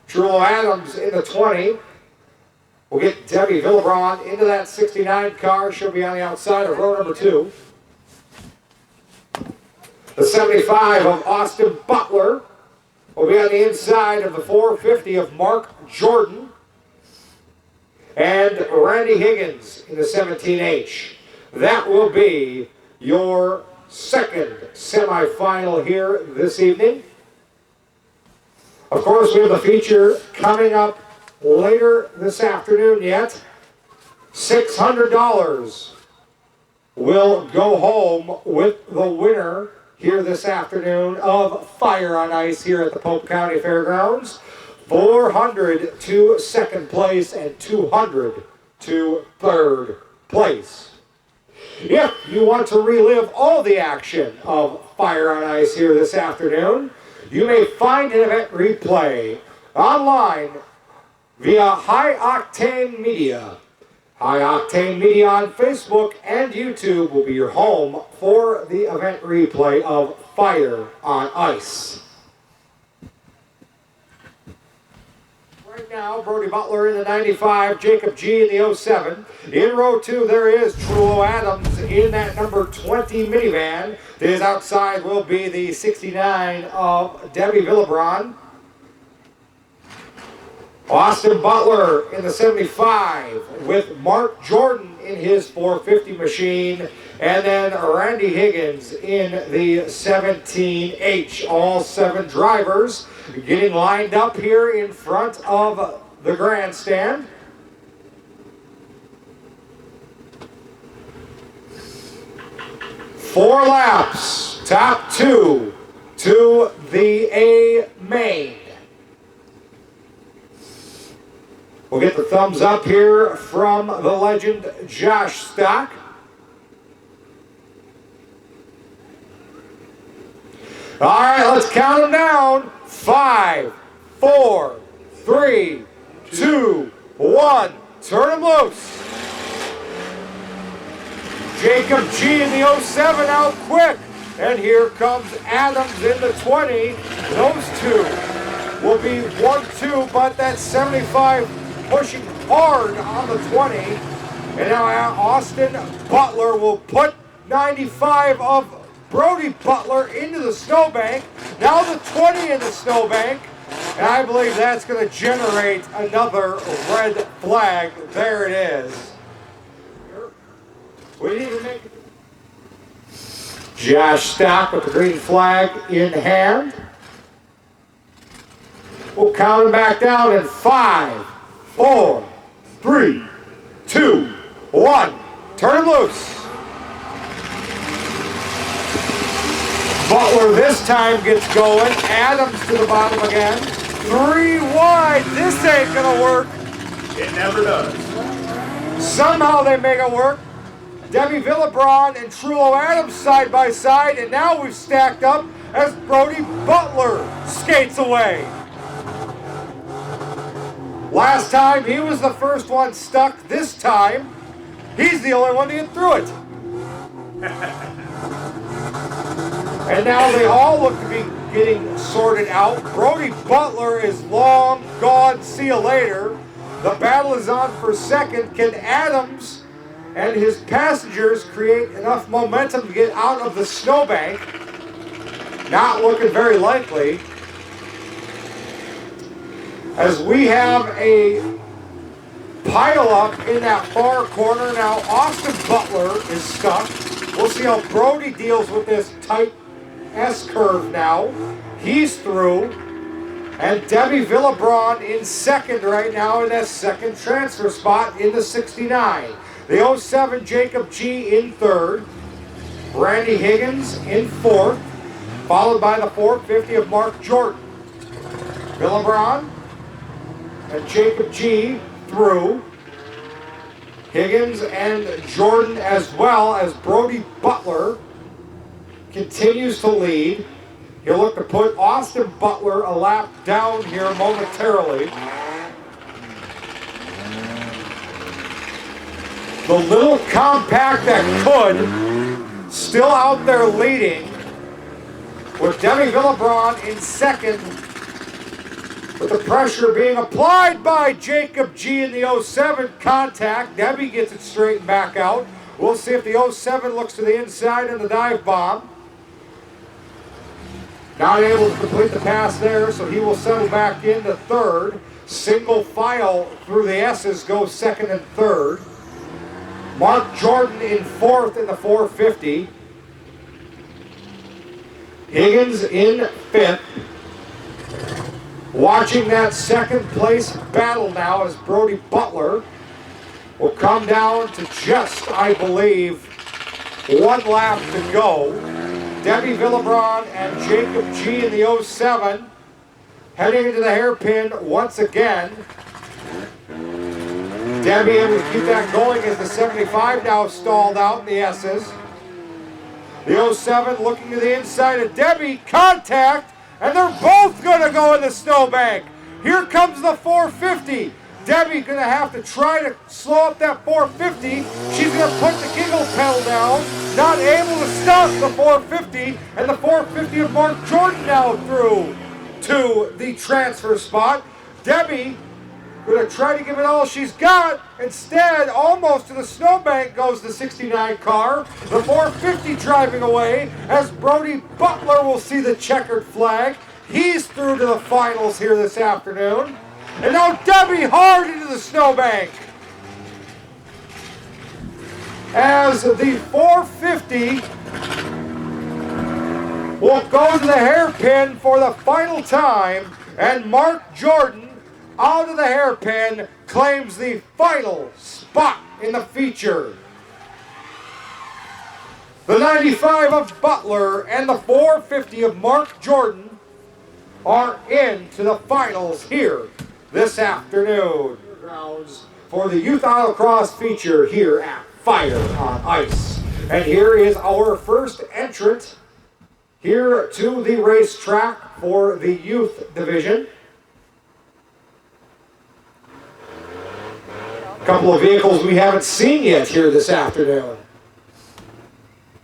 Trullo Adams in the 20. We'll get Debbie Villebron into that 69 car. She'll be on the outside of row number 2. The 75 of Austin Butler will be on the inside of the 450 of Mark Jordan. And Randy Higgins in the 17H. That will be your second semifinal here this evening. Of course, we have the feature coming up later this afternoon yet. $600 will go home with the winner here this afternoon of Fire on Ice here at the Polk County Fairgrounds. $400 to second place and $200 to third place. If you want to relive all the action of Fire on Ice here this afternoon, you may find an event replay online via High Octane Media. High Octane Media on Facebook and YouTube will be your home for the event replay of Fire on Ice. Right now, Brody Butler in the 95, Jacob G in the 07. In row 2, there is Trullo Adams in that number 20 minivan. His outside will be the 69 of Debbie Villebron. Austin Butler in the 75 with Mark Jordan in his 450 machine. And then Randy Higgins in the 17H. All 7 drivers getting lined up here in front of the grandstand. Four laps, top 2 to the A main. We'll get the thumbs up here from the legend Josh Stock. All right, let's count them down. 5, 4, 3, 2, 1. Turn them loose. Jacob G in the 07 out quick. And here comes Adams in the 20. Those two will be 1-2, but that 75 pushing hard on the 20. And now Austin Butler will put 95 of Brody Butler into the snowbank. Now the 20 in the snowbank. And I believe that's going to generate another red flag. There it is. We didn't even make it. Josh Stock with the green flag in hand. We'll count them back down in 5, 4, 3, 2, 1. Turn loose. Butler this time gets going. Adams to the bottom again. 3 wide. This ain't gonna work. It never does. Somehow they make it work. Debbie Villebron and Trullo Adams side by side, and now we've stacked up as Brody Butler skates away. Last time he was the first one stuck. This time he's the only one to get through it. And now they all look to be getting sorted out. Brody Butler is long gone. See you later. The battle is on for second. Can Adams and his passengers create enough momentum to get out of the snowbank? Not looking very likely. As we have a pile up in that far corner. Now Austin Butler is stuck. We'll see how Brody deals with this tight S-curve now. He's through. And Debbie Villebron in second right now in that second transfer spot in the 69. The 07 Jacob G in third. Randy Higgins in fourth. Followed by the 450 of Mark Jordan. Villebron and Jacob G through. Higgins and Jordan as well as Brody Butler continues to lead. He'll look to put Austin Butler a lap down here momentarily. The little compact that could still out there leading with Debbie Villebron in second, with the pressure being applied by Jacob G in the 07 contact. Debbie gets it straightened back out. We'll see if the 07 looks to the inside in the dive bomb. Not able to complete the pass there, so he will settle back into third. Single file through the S's goes second and third. Mark Jordan in fourth in the 450. Higgins in fifth. Watching that second place battle now as Brody Butler will come down to just, I believe, 1 lap to go. Debbie Villebron and Jacob G in the 07 heading into the hairpin once again. Debbie able to keep that going as the 75 now stalled out in the S's. The 07 looking to the inside of Debbie, contact, and they're both going to go in the snowbank. Here comes the 450. Debbie going to have to try to slow up that 450. She's going to put the giggle pedal down. Not able to stop the 450. And the 450 of Mark Jordan now through to the transfer spot. Debbie going to try to give it all she's got. Instead, almost to the snowbank goes the 69 car. The 450 driving away as Brody Butler will see the checkered flag. He's through to the finals here this afternoon. And now Debbie hard into the snowbank. As the 450 will go to the hairpin for the final time, and Mark Jordan out of the hairpin claims the final spot in the feature. The 95 of Butler and the 450 of Mark Jordan are into the finals here this afternoon. Grounds for the Youth Autocross feature here at Fire on Ice. And here is our first entrant here to the racetrack for the youth division. A couple of vehicles we haven't seen yet here this afternoon.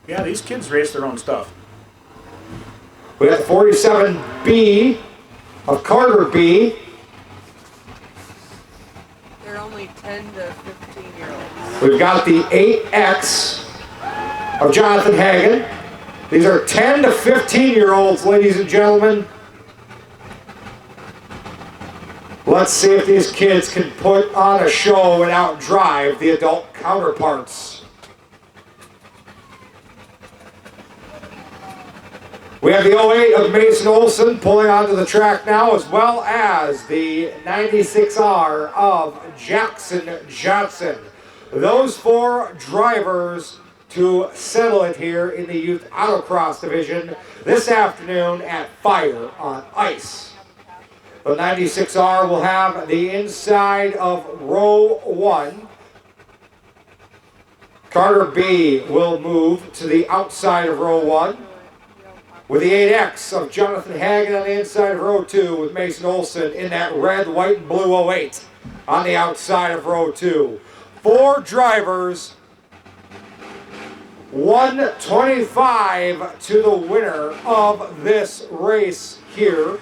Yeah, these kids race their own stuff. We have the 47B of Carter B. They're only 10 to 15-year-olds. We've got the 8X of Jonathan Hagen. These are 10 to 15-year-olds, ladies and gentlemen. Let's see if these kids can put on a show and outdrive the adult counterparts. We have the 08 of Mason Olson pulling onto the track now, as well as the 96R of Jackson Johnson. Those 4 drivers to settle it here in the Youth Autocross Division this afternoon at Fire on Ice. The 96R will have the inside of row 1. Carter B will move to the outside of row 1. With the 8X of Jonathan Hagan on the inside of row 2, with Mason Olson in that red, white, and blue 08 on the outside of row 2. 4 drivers, 125 to the winner of this race here.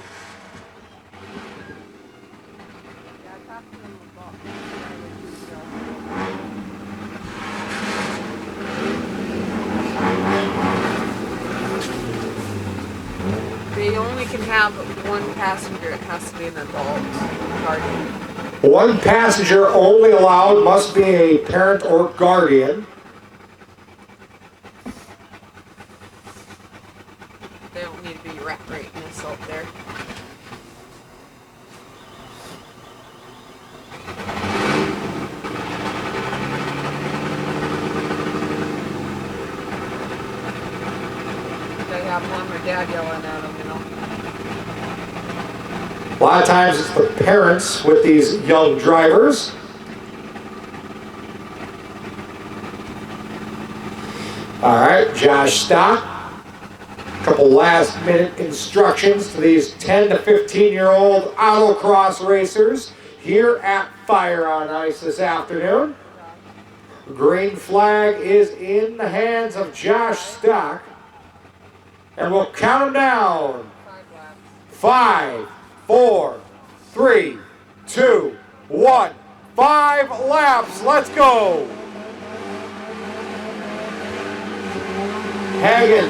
They only can have 1 passenger. It has to be an adult guardian. 1 passenger only allowed, must be a parent or guardian. They don't need to be recreating this out there. They have mom or dad yelling at them, you know. A lot of times it's the parents with these young drivers. All right, Josh Stock. A couple last minute instructions to these 10 to 15-year-old autocross racers here at Fire on Ice this afternoon. Green flag is in the hands of Josh Stock. And we'll count them down. 5, 4, 3, 2, 1. 5 laps. Let's go. Hagan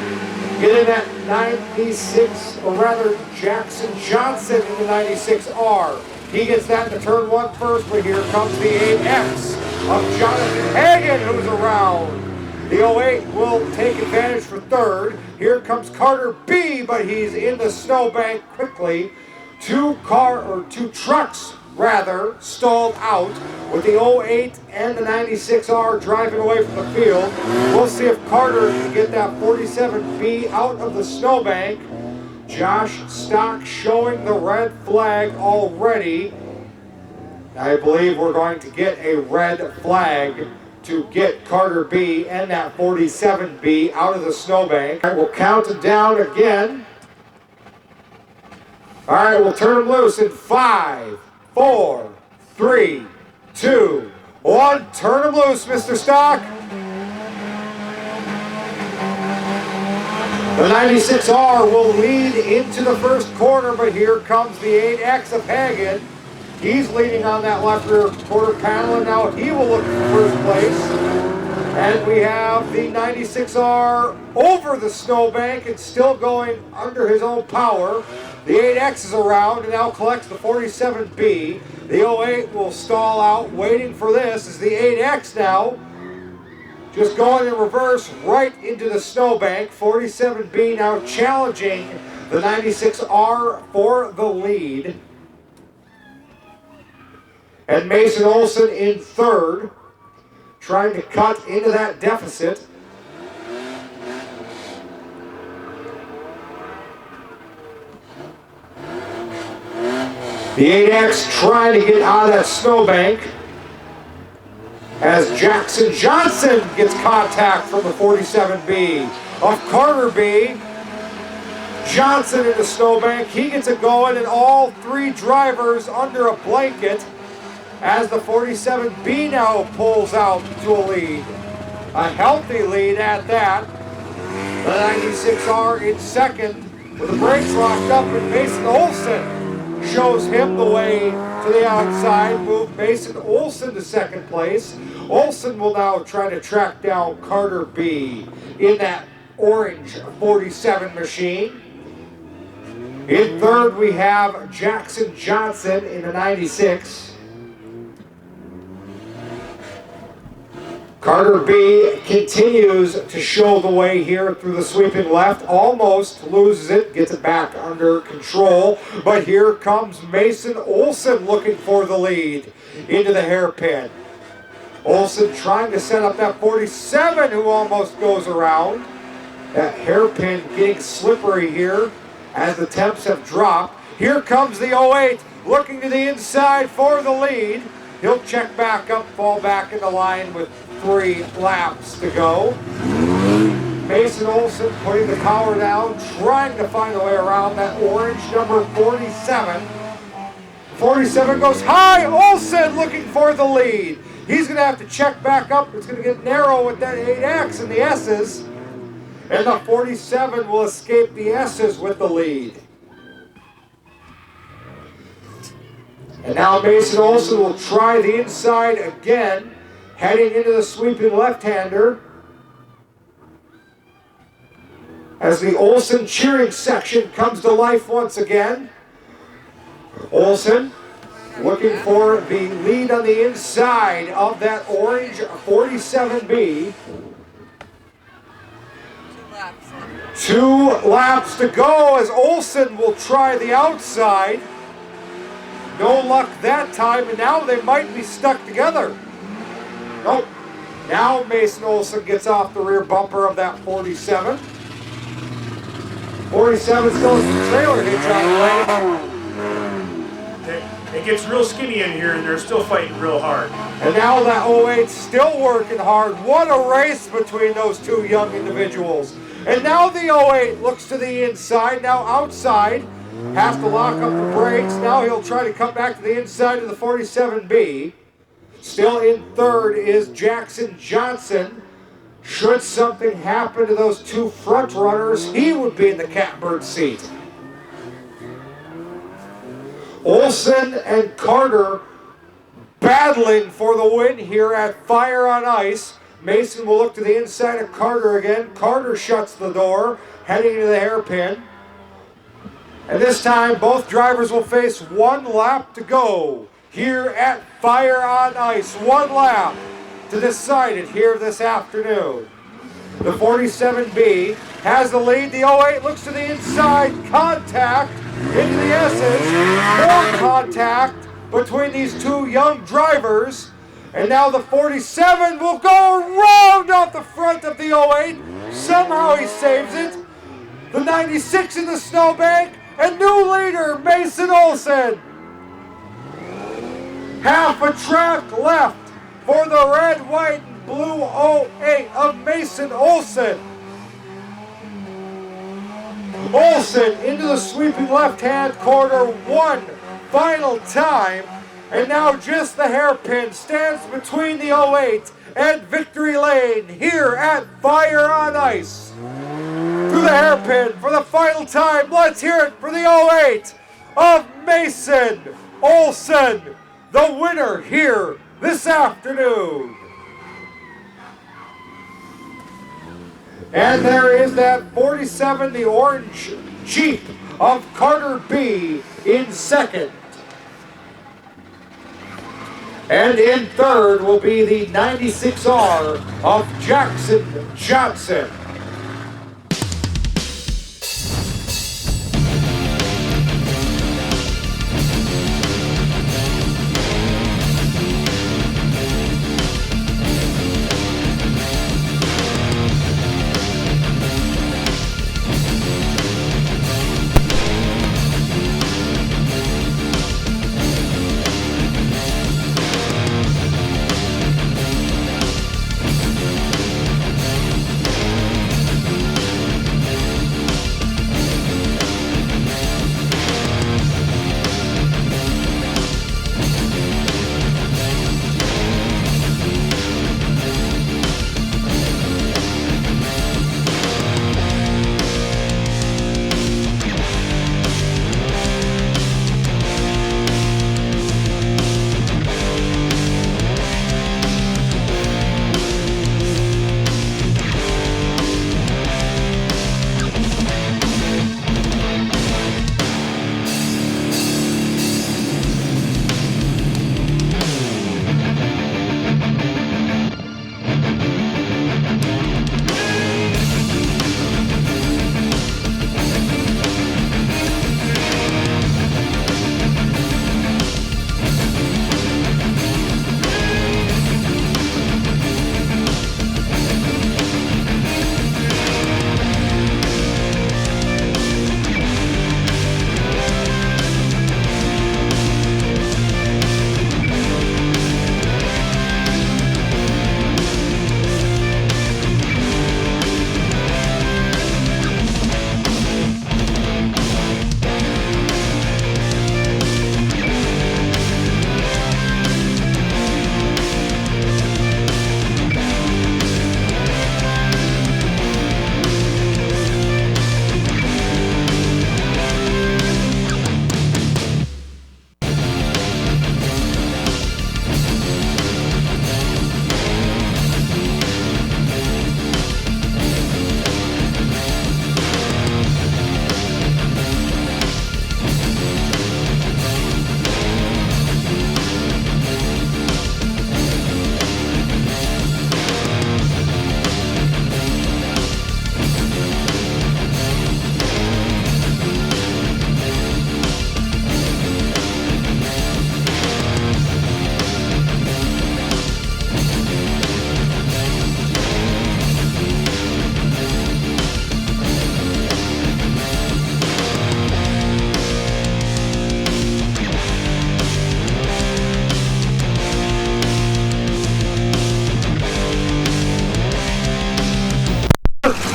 getting that 96, or rather Jackson Johnson in the 96R. He gets that into turn 1 first, but here comes the 8X of Jonathan Hagan, who's around. The 08 will take advantage for 3rd. Here comes Carter B, but he's in the snowbank quickly. 2 trucks rather stalled out with the 08 and the 96R driving away from the field. We'll see if Carter can get that 47B out of the snowbank. Josh Stock showing the red flag already. I believe we're going to get a red flag to get Carter B and that 47B out of the snowbank. We'll count it down again. All right, we'll turn them loose in 5, 4, 3, 2, 1. Turn them loose, Mr. Stock. The 96R will lead into the first corner, but here comes the 8X of Hagan. He's leading on that left rear quarter panel, and now he will look for first place. And we have the 96R over the snowbank and still going under his own power. The 8X is around and now collects the 47B. The 08 will stall out, waiting for this. Is the 8X now just going in reverse right into the snowbank. 47B now challenging the 96R for the lead. And Mason Olson in 3rd, trying to cut into that deficit. The 8X trying to get out of that snowbank as Jackson Johnson gets contact from the 47B of Carter B. Johnson in the snowbank, he gets it going, and all 3 drivers under a blanket as the 47B now pulls out to a lead. A healthy lead at that. The 96R in 2nd with the brakes locked up, and Mason Olson shows him the way to the outside. Move Mason Olson to 2nd place. Olson will now try to track down Carter B in that orange 47 machine. In 3rd we have Jackson Johnson in the 96. Carter B continues to show the way here through the sweeping left, almost loses it, gets it back under control, but here comes Mason Olson looking for the lead into the hairpin. Olson trying to set up that 47 who almost goes around. That hairpin getting slippery here as the temps have dropped. Here comes the 08 looking to the inside for the lead. He'll check back up, fall back into line with 3 laps to go. Mason Olson putting the power down, trying to find a way around that orange number 47. 47 goes high. Olson looking for the lead. He's going to have to check back up. It's going to get narrow with that 8X and the S's. And the 47 will escape the S's with the lead. And now Mason Olson will try the inside again, heading into the sweeping left-hander. As the Olson cheering section comes to life once again. Olson looking for the lead on the inside of that orange 47B. 2 laps to go as Olson will try the outside. No luck that time, and now they might be stuck together. Nope. Now Mason Olson gets off the rear bumper of that 47. 47 still has the trailer hitch on the way. It gets real skinny in here, and they're still fighting real hard. And now that 08 still working hard. What a race between those 2 young individuals. And now the 08 looks to the inside, now outside. Has to lock up the brakes. Now he'll try to come back to the inside of the 47B. Still in third is Jackson Johnson. Should something happen to those 2 front runners, he would be in the catbird seat. Olson and Carter battling for the win here at Fire on Ice. Mason will look to the inside of Carter again. Carter shuts the door, heading to the hairpin. And this time, both drivers will face 1 lap to go here at Fire on Ice. 1 lap to decide it here this afternoon. The 47B has the lead. The 08 looks to the inside. Contact into the S's. More contact between these 2 young drivers. And now the 47 will go around off the front of the 08. Somehow he saves it. The 96 in the snowbank. And new leader, Mason Olson. Half a track left for the red, white, and blue 08 of Mason Olson. Olson into the sweeping left-hand corner 1 final time. And now just the hairpin stands between the 08 and victory lane here at Fire on Ice. To the hairpin for the final time. Let's hear it for the 08 of Mason Olson, the winner here this afternoon. And there is that 47, the orange Jeep of Carter B in second. And in third will be the 96R of Jackson Johnson.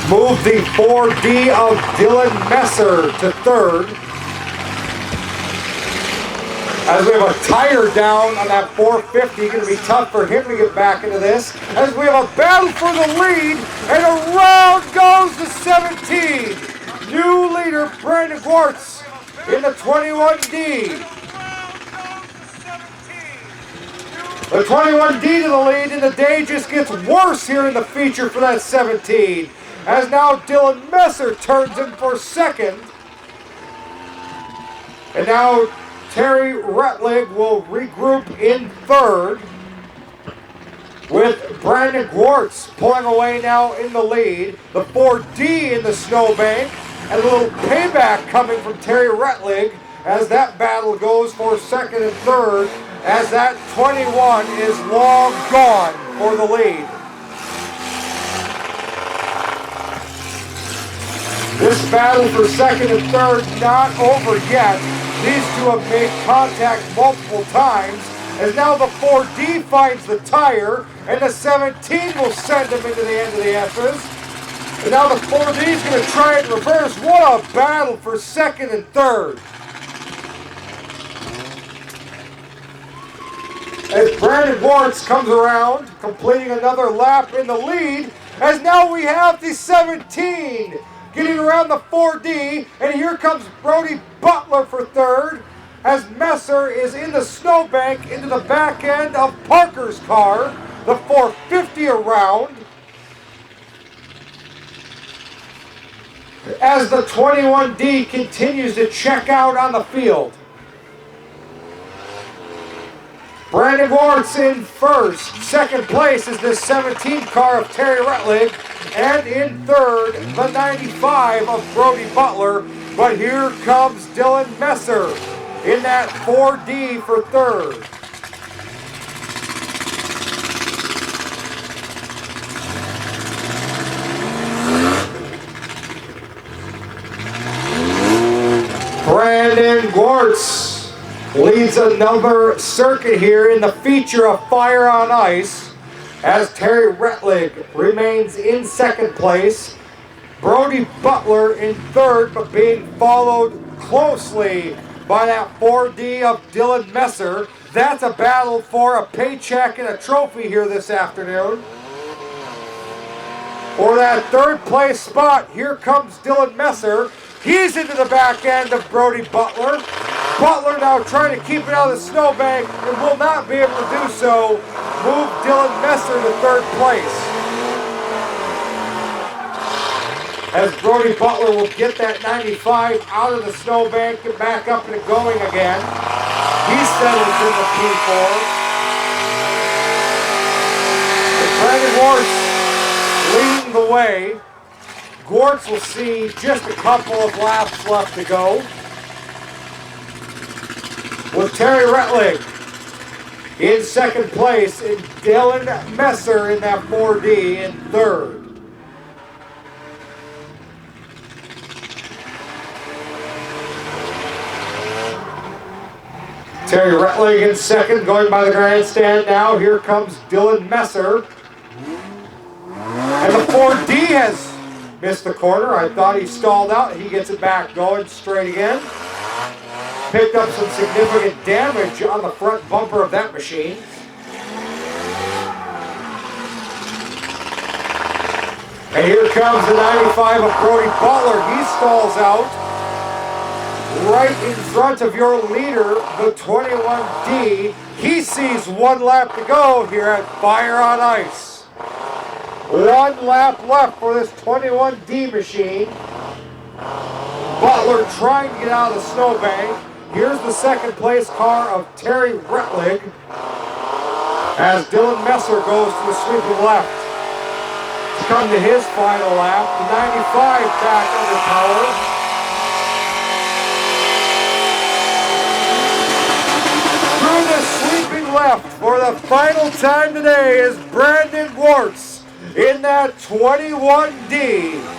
Move the 4D of Dylan Messer to third. As we have a tire down on that 450, going to be tough for him to get back into this. As we have a battle for the lead, and around goes the 17. New leader, Brandon Gwartz, in the 21D. The 21D to the lead, and the day just gets worse here in the feature for that 17. As now Dylan Messer turns in for second. And now Terry Retlig will regroup in third, with Brandon Gwartz pulling away now in the lead. The 4D in the snowbank, and a little payback coming from Terry Retlig as that battle goes for second and third, as that 21 is long gone for the lead. This battle for second and third not over yet. These two have made contact multiple times, as now the 4D finds the tire, and the 17 will send him into the end of the S's. And now the 4D is going to try and reverse. What a battle for second and third. As Brandon Gwartz comes around, completing another lap in the lead, as now we have the 17 getting around the 4D, and here comes Brody Butler for third, as Messer is in the snowbank into the back end of Parker's car, the 450 around. As the 21D continues to check out on the field. Brandon Gwartz in first. Second place is the 17 car of Terry Retlig. And in third, the 95 of Brody Butler. But here comes Dylan Messer in that 4D for third. Brandon Gwartz leads another circuit here in the feature of Fire on Ice, as Terry Retlig remains in second place. Brody Butler in third, but being followed closely by that 4D of Dylan Messer. That's a battle for a paycheck and a trophy here this afternoon. For that third place spot, here comes Dylan Messer. He's into the back end of Brody Butler. Butler now trying to keep it out of the snowbank and will not be able to do so. Move Dylan Messer to third place. As Brody Butler will get that 95 out of the snowbank and back up and going again. He settles in the P4. And Brandon Gwartz leading the way. Gwartz will see just a couple of laps left to go, with Terry Retlig in second place and Dylan Messer in that 4D in third. Terry Retlig in second, going by the grandstand now. Here comes Dylan Messer. And the 4D has missed the corner. I thought he stalled out. He gets it back going straight again. Picked up some significant damage on the front bumper of that machine. And here comes the 95 of Brody Butler. He stalls out right in front of your leader, the 21D. He sees one lap to go here at Fire on Ice. One lap left for this 21D machine. Butler trying to get out of the snowbank. Here's the second place car of Terry Retlig, as Dylan Messer goes to the sweeping left to come to his final lap. The 95 back under power. Through the sweeping left for the final time today is Brandon Gwartz in that 21D.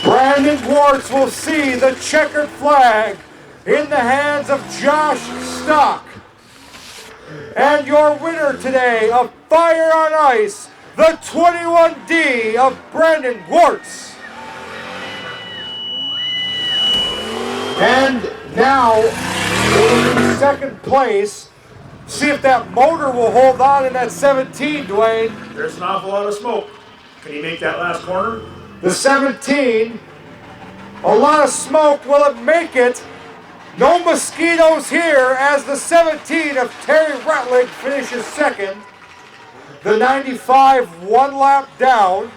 Brandon Gwartz will see the checkered flag in the hands of Josh Stock. And your winner today of Fire on Ice, the 21D of Brandon Gwartz. And now, in second place, see if that motor will hold on in that 17, Dwayne. There's an awful lot of smoke. Can he make that last corner? The 17, a lot of smoke. Will it make it? No mosquitoes here as the 17 of Terry Retlig finishes second. The 95 one lap down.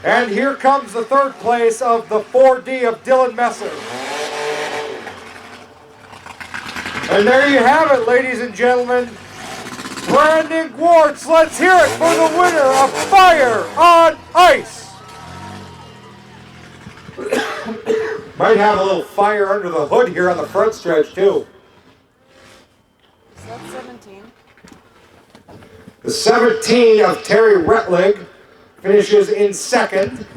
And here comes the third place of the 4D of Dylan Messer. And there you have it, ladies and gentlemen. Brandon Gwartz, let's hear it for the winner of Fire on Ice. Might have a little fire under the hood here on the front stretch too. So that's 17. The 17 of Terry Retlig finishes in second.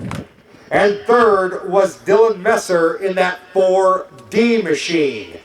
And third was Dylan Messer in that 4D machine.